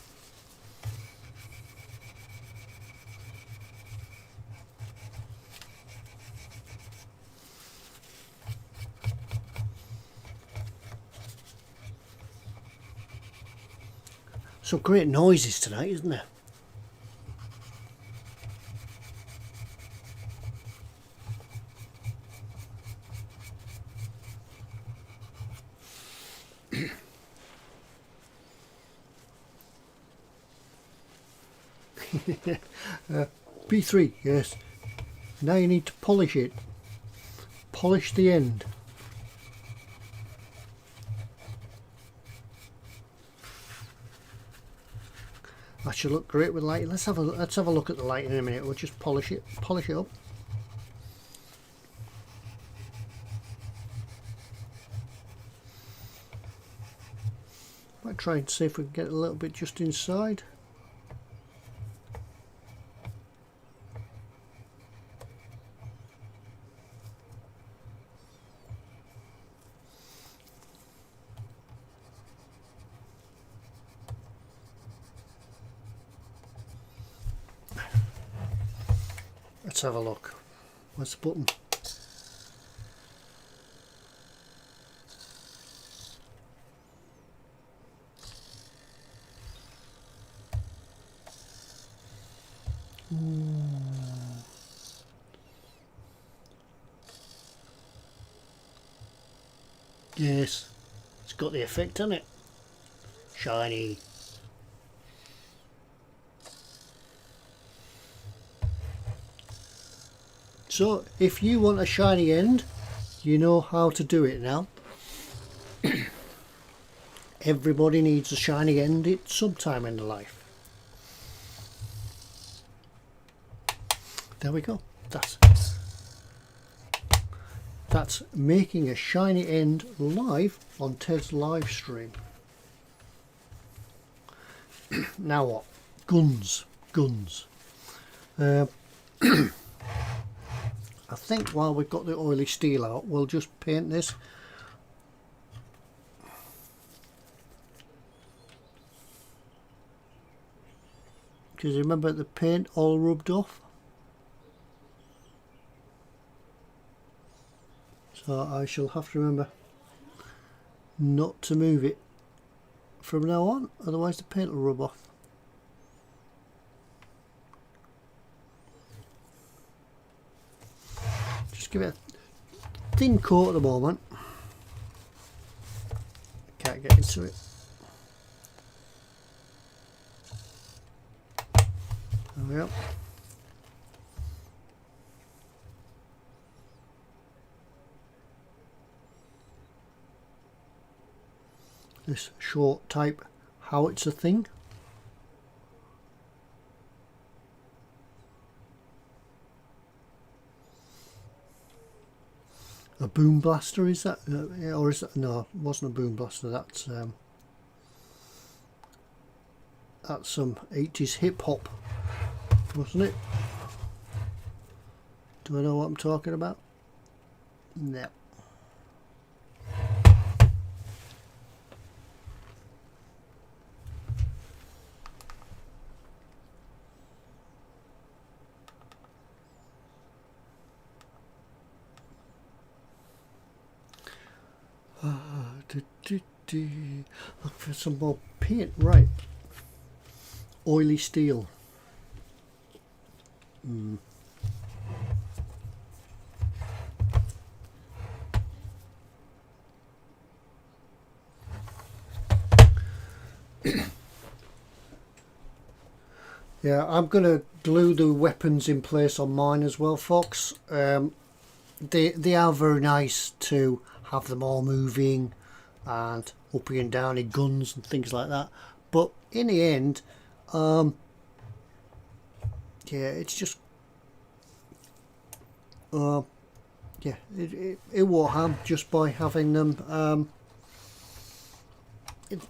Some great noises tonight, isn't there? B3, yes. Now you need to polish it. Polish the end. That should look great with lighting. Let's have a look at the lighting in a minute. We'll just polish it up. Might try and see if we can get a little bit just inside. Let's have a look. Where's the button? Yes, it's got the effect on it. Shiny. So if you want a shiny end, you know how to do it now. Everybody needs a shiny end at some time in their life. There we go. That's making a shiny end live on Ted's live stream. Now what? Guns. I think while we've got the oily steel out, we'll just paint this. Because remember the paint all rubbed off. So I shall have to remember not to move it from now on, otherwise the paint will rub off. Just give it a thin coat at the moment. Can't get into it. There we go. This short type howitzer thing. A boom blaster, is that? Or is that? No, it wasn't a boom blaster. That's some 80s hip hop, wasn't it? Do I know what I'm talking about? No. Look for some more paint, right? Oily steel. Yeah, I'm gonna glue the weapons in place on mine as well, folks. They are very nice to have them all moving and up and down in guns and things like that, but in the end, yeah, it's just yeah, it won't harm just by having them.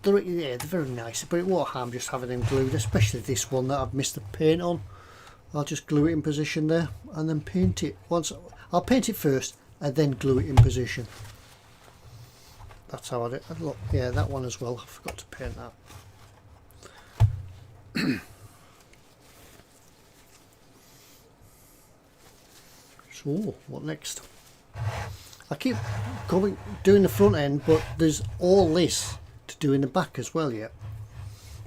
They're very nice, but it won't harm just having them glued, especially this one that I've missed the paint on. I'll just glue it in position there and then paint it. I'll paint it first and then glue it in position. That's how I do it. Look, yeah, that one as well. I forgot to paint that. So, what next? I keep doing the front end, but there's all this to do in the back as well yet.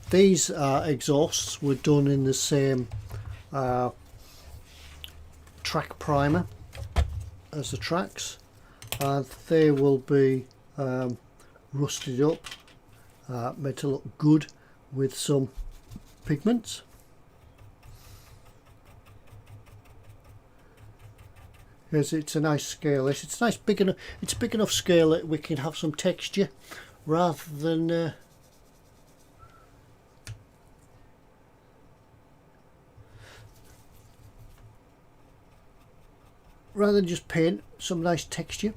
these exhausts were done in the same track primer as the tracks, and they will be rusted up, made to look good with some pigments. Because it's a nice scale. It's nice, big enough. It's a big enough scale that we can have some texture, rather than just paint some nice texture.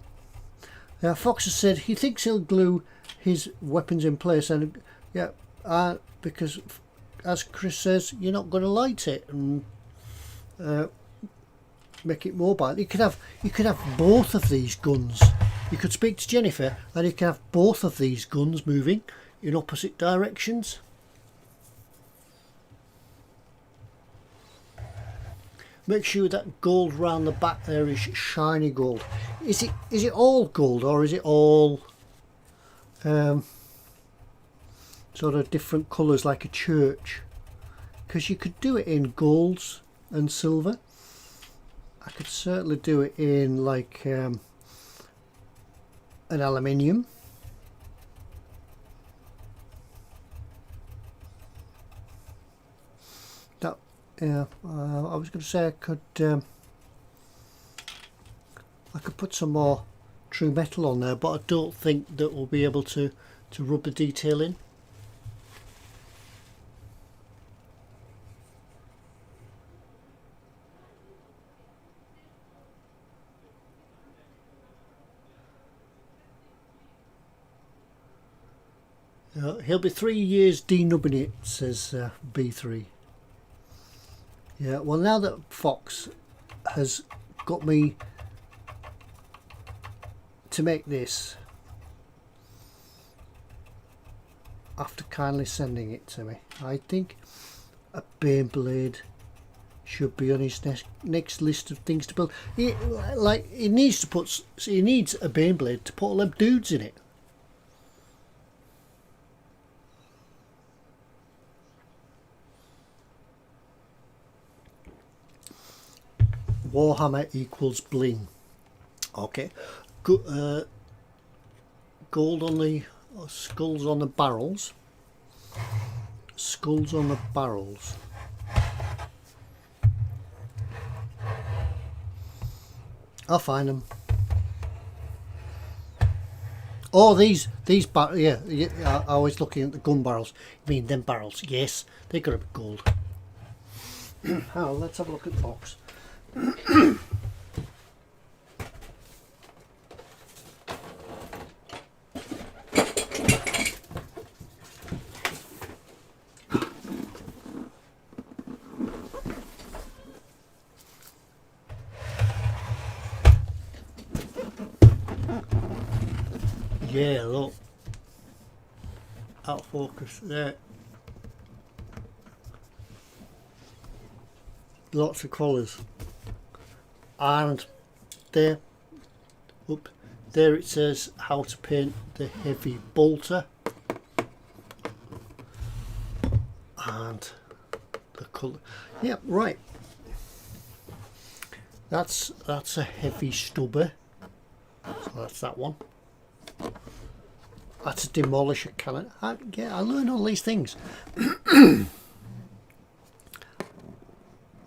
Fox has said he thinks he'll glue his weapons in place, and yeah, because as Chris says, you're not going to light it and make it mobile. You could have both of these guns. You could speak to Jennifer and you can have both of these guns moving in opposite directions. Make sure that gold round the back there is shiny gold. Is it all gold, or is it all sort of different colours like a church? Because you could do it in golds and silver. I could certainly do it in like an aluminium. That I was going to say I could put some more true metal on there, but I don't think that we'll be able to rub the detail in. He'll be 3 years denubbing it, says B3. Yeah, well, now that Fox has got me to make this, after kindly sending it to me, I think a Baneblade should be on his next list of things to build. He needs a Baneblade to put all them dudes in it. Warhammer equals bling. Okay, gold on the skulls on the barrels. Skulls on the barrels. I'll find them. Oh, these yeah. I was looking at the gun barrels. You mean them barrels? Yes, they got to be gold. Oh, let's have a look at the box. Yeah, look, out of focus there. Lots of colours. And there it says how to paint the heavy bolter, and the colour. Yeah, right. That's a heavy stubber. So that's that one. That's a demolisher cannon. Yeah, I learn all these things.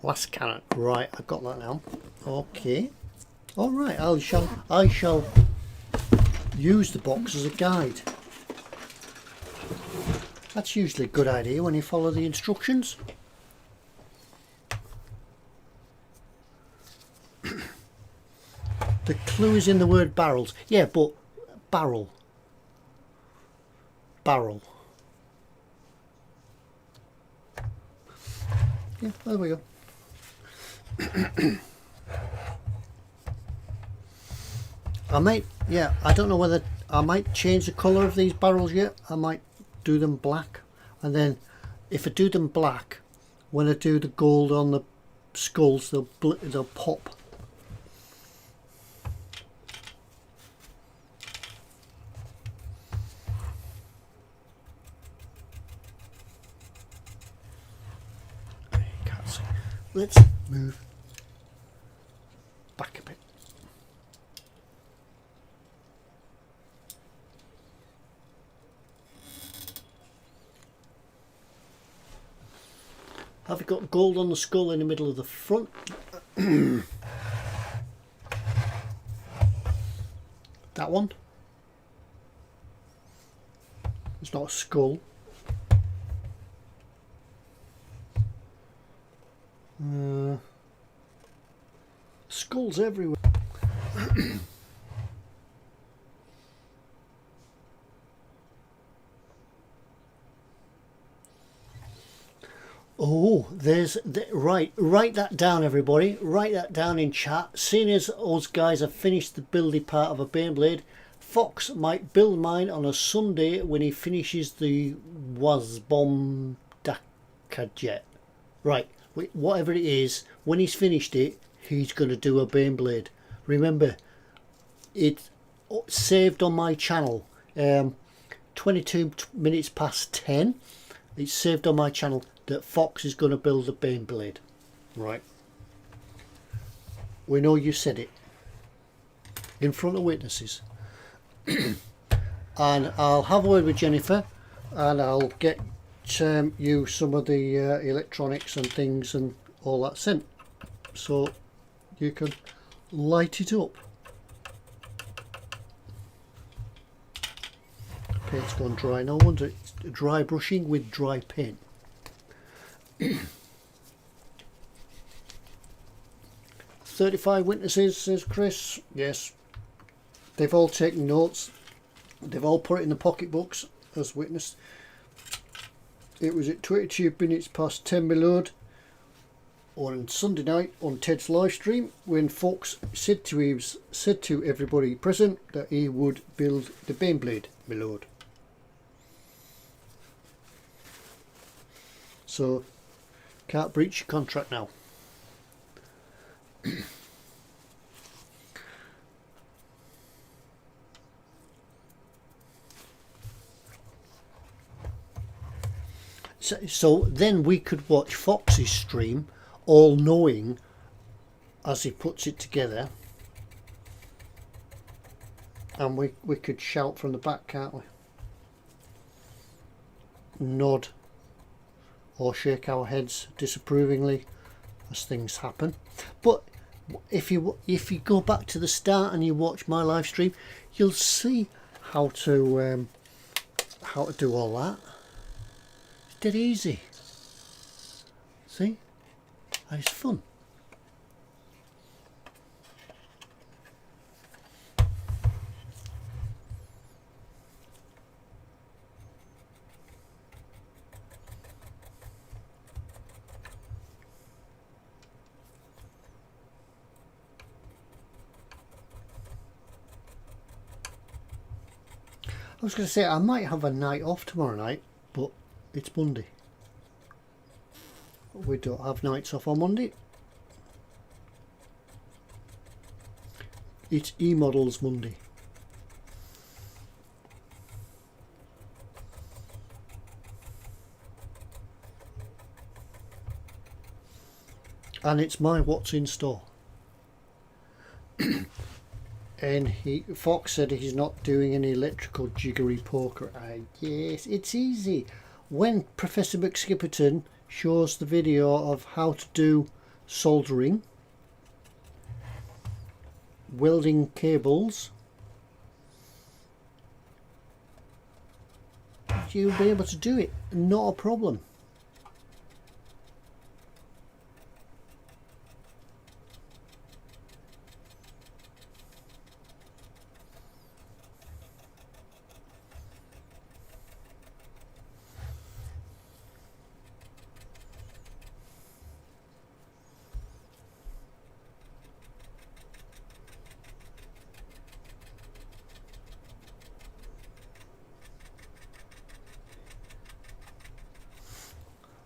Last cannon. Right, I've got that now. Okay. All right. I shall use the box as a guide. That's usually a good idea when you follow the instructions. The clue is in the word barrels. Yeah, but barrel. Yeah, there we go. I don't know whether I might change the colour of these barrels yet. I might do them black, and then if I do them black, when I do the gold on the skulls, they'll pop. let's move back a bit. Have you got gold on the skull in the middle of the front? That one. It's not a skull. Skulls everywhere. Oh, right. Write that down, everybody. Write that down in chat. Seeing as us guys have finished the building part of a Baneblade, Fox might build mine on a Sunday when he finishes the Wasbom Dakajet. Right. Whatever it is, when he's finished it, he's going to do a Baneblade. Remember, it's saved on my channel. 22 minutes past 10. It's saved on my channel that Fox is going to build a Baneblade. Right. We know you said it. In front of witnesses. And I'll have a word with Jennifer and I'll get you some of the electronics and things and all that sent, so you can light it up. Paint's gone dry now, wonder it's dry brushing with dry paint. 35 witnesses, says Chris. Yes, they've all taken notes, they've all put it in the pocketbooks as witness. It was at 22 minutes past 10 my lord on Sunday night on Ted's live stream when Fox said to everybody present that he would build the Baneblade, my lord. So can't breach your contract now. So then we could watch Fox's stream, all knowing as he puts it together, and we could shout from the back, can't we? Nod or shake our heads disapprovingly as things happen. But if you go back to the start and you watch my live stream, you'll see how to do all that. Dead easy. See? And it's fun. I was going to say I might have a night off tomorrow night, but it's Monday. We don't have nights off on Monday. It's E-Models Monday. And it's my what's in store. And Fox said he's not doing any electrical jiggery poker. Yes, it's easy. When Professor McSkipperton shows the video of how to do soldering, welding cables, you'll be able to do it, not a problem.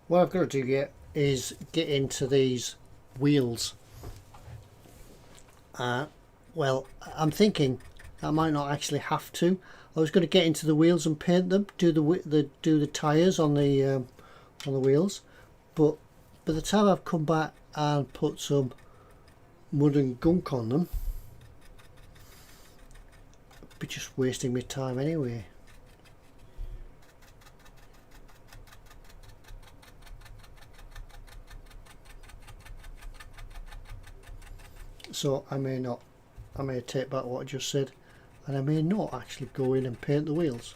What I've got to do yet is get into these wheels. Well, I'm thinking I might not actually have to. I was going to get into the wheels and paint them, do the tires on the wheels, but by the time I've come back and put some mud and gunk on them. I'd be just wasting my time anyway. So I may take back what I just said, and I may not actually go in and paint the wheels.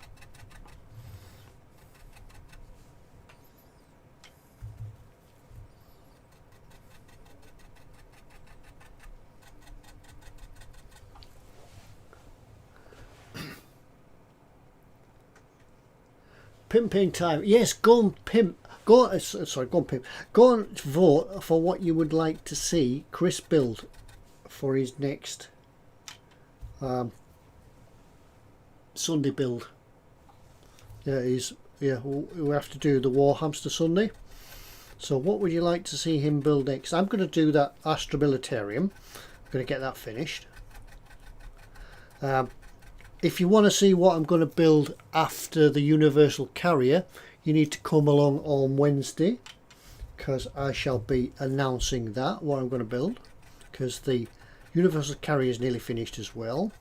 Pimping time. Yes, go and pimp. Go and pimp. Go and vote for what you would like to see Chris build for his next Sunday build. We have to do the Warhammer Sunday. So what would you like to see him build next? I'm going to do that Astra Militarum. I'm going to get that finished. If you want to see what I'm going to build after the Universal Carrier, you need to come along on Wednesday, because I shall be announcing that, what I'm going to build, because the Universal Carrier is nearly finished as well.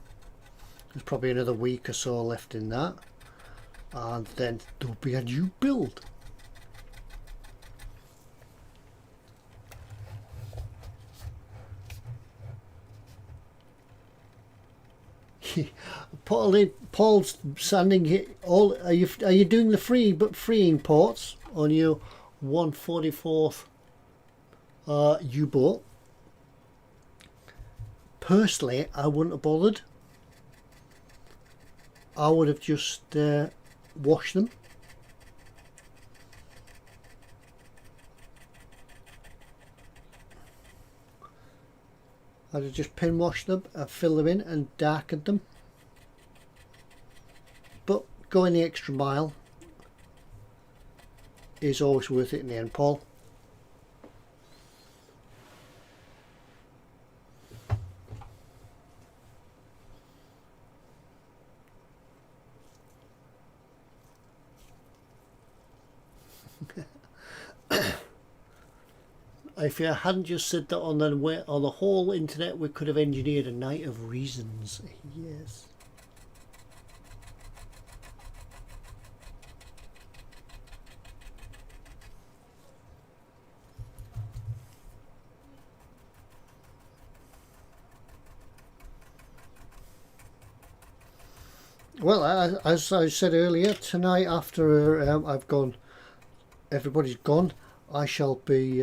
There's probably another week or so left in that, and then there'll be a new build. Paul's sanding it all. Are you doing the freeing ports on your 144th U-boat? Personally, I wouldn't have bothered. I would have just washed them. I'd have just pin washed them and fill them in and darkened them. But going the extra mile is always worth it in the end, Paul. If you hadn't just said that on the whole internet, we could have engineered a night of reasons. Yes. Well, as I said earlier, tonight after everybody's gone, I shall be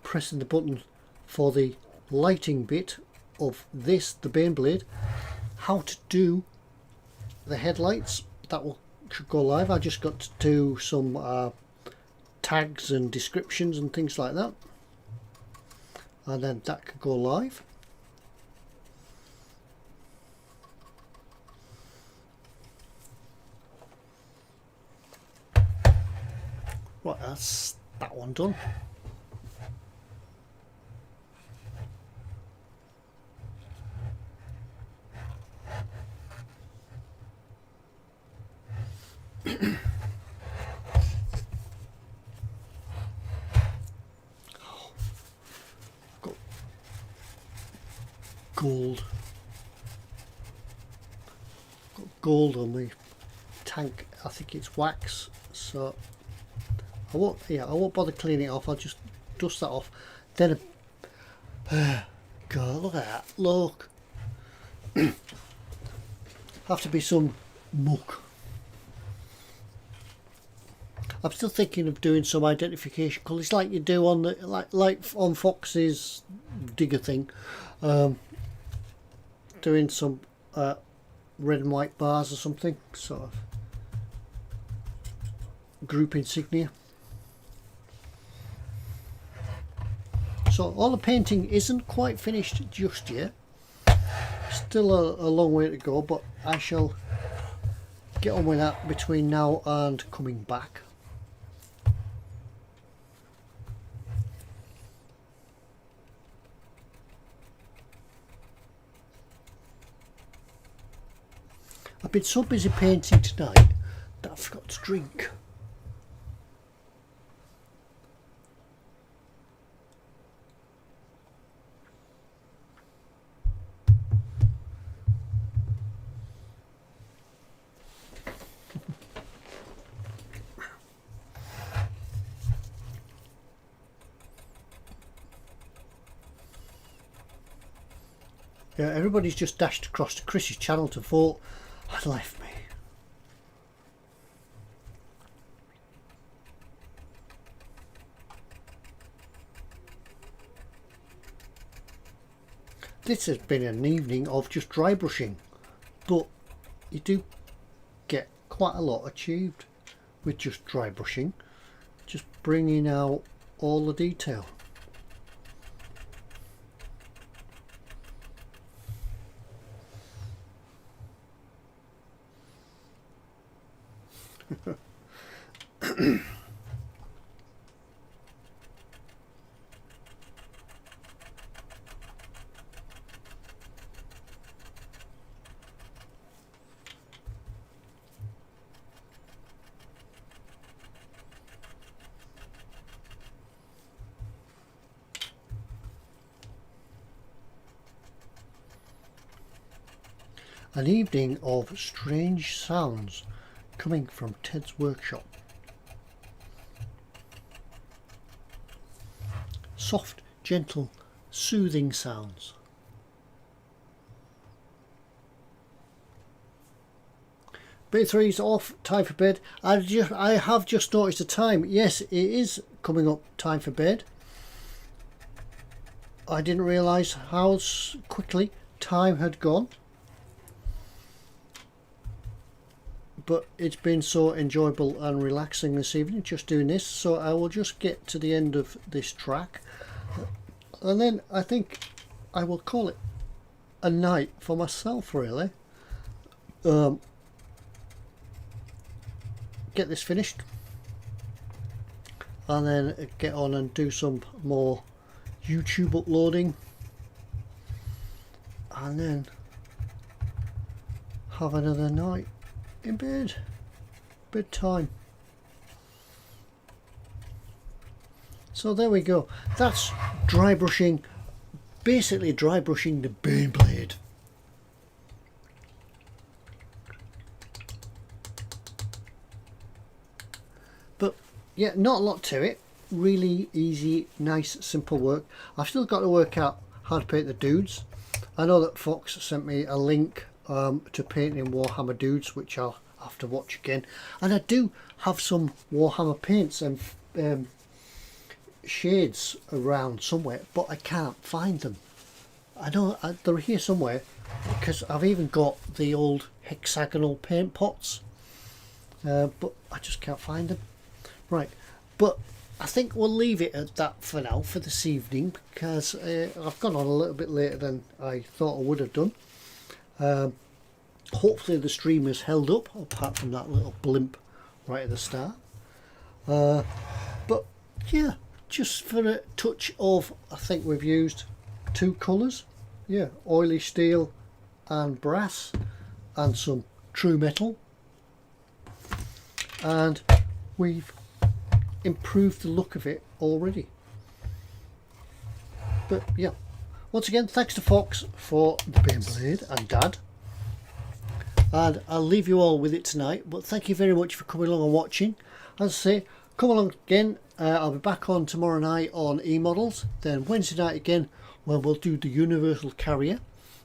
pressing the button for the lighting bit of the Baneblade. How to do the headlights, that should go live. I just got to do some tags and descriptions and things like that, and then that could go live. Right, that's that one done. Got gold on the tank. I think it's wax, so I won't bother cleaning it off. I'll just dust that off. Then God, look at that, look. Have to be some muck. I'm still thinking of doing some identification colours like you do on the like on Fox's digger thing. Doing some red and white bars or something, sort of group insignia. So all the painting isn't quite finished just yet. Still a long way to go, but I shall get on with that between now and coming back. I've been so busy painting tonight that I forgot to drink. everybody's just dashed across to Chris's channel to vote and left me. This has been an evening of just dry brushing, but you do get quite a lot achieved with just dry brushing, just bringing out all the detail. An evening of strange sounds coming from Ted's workshop. Soft, gentle, soothing sounds. Bit 3's off, time for bed. I have just noticed the time. Yes, it is coming up time for bed. I didn't realise how quickly time had gone. But it's been so enjoyable and relaxing this evening just doing this, so I will just get to the end of this track and then I think I will call it a night for myself, really. Get this finished and then get on and do some more YouTube uploading and then have another night in bed. Bedtime. So there we go. That's dry brushing, basically dry brushing the Baneblade. But yeah, not a lot to it. Really easy, nice, simple work. I've still got to work out how to paint the dudes. I know that Fox sent me a link to painting Warhammer dudes, which I'll have to watch again, and I do have some Warhammer paints and shades around somewhere, but I can't find them. I know they're here somewhere because I've even got the old hexagonal paint pots, but I just can't find them. Right, but I think we'll leave it at that for now for this evening, because I've gone on a little bit later than I thought I would have done. Hopefully the stream has held up, apart from that little blimp right at the start. But yeah, just for a touch of, I think we've used 2 colours. Yeah, oily steel and brass and some true metal. And we've improved the look of it already. But yeah, once again, thanks to Fox for the Baneblade and Dad. And I'll leave you all with it tonight, but thank you very much for coming along and watching. As I say, come along again. I'll be back on tomorrow night on E-Models, then Wednesday night again when we'll do the Universal Carrier.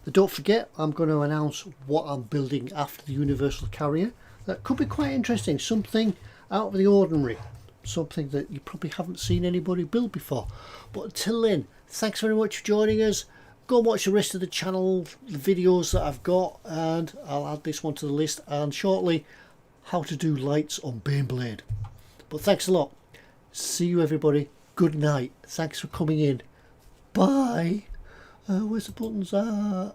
But don't forget, I'm going to announce what I'm building after the Universal Carrier. That could be quite interesting, something out of the ordinary, something that you probably haven't seen anybody build before. But until then, thanks very much for joining us. Go and watch the rest of the channel, the videos that I've got, and I'll add this one to the list, and shortly how to do lights on Baneblade. But thanks a lot. See you everybody. Good night. Thanks for coming in. Bye. Where's the buttons at?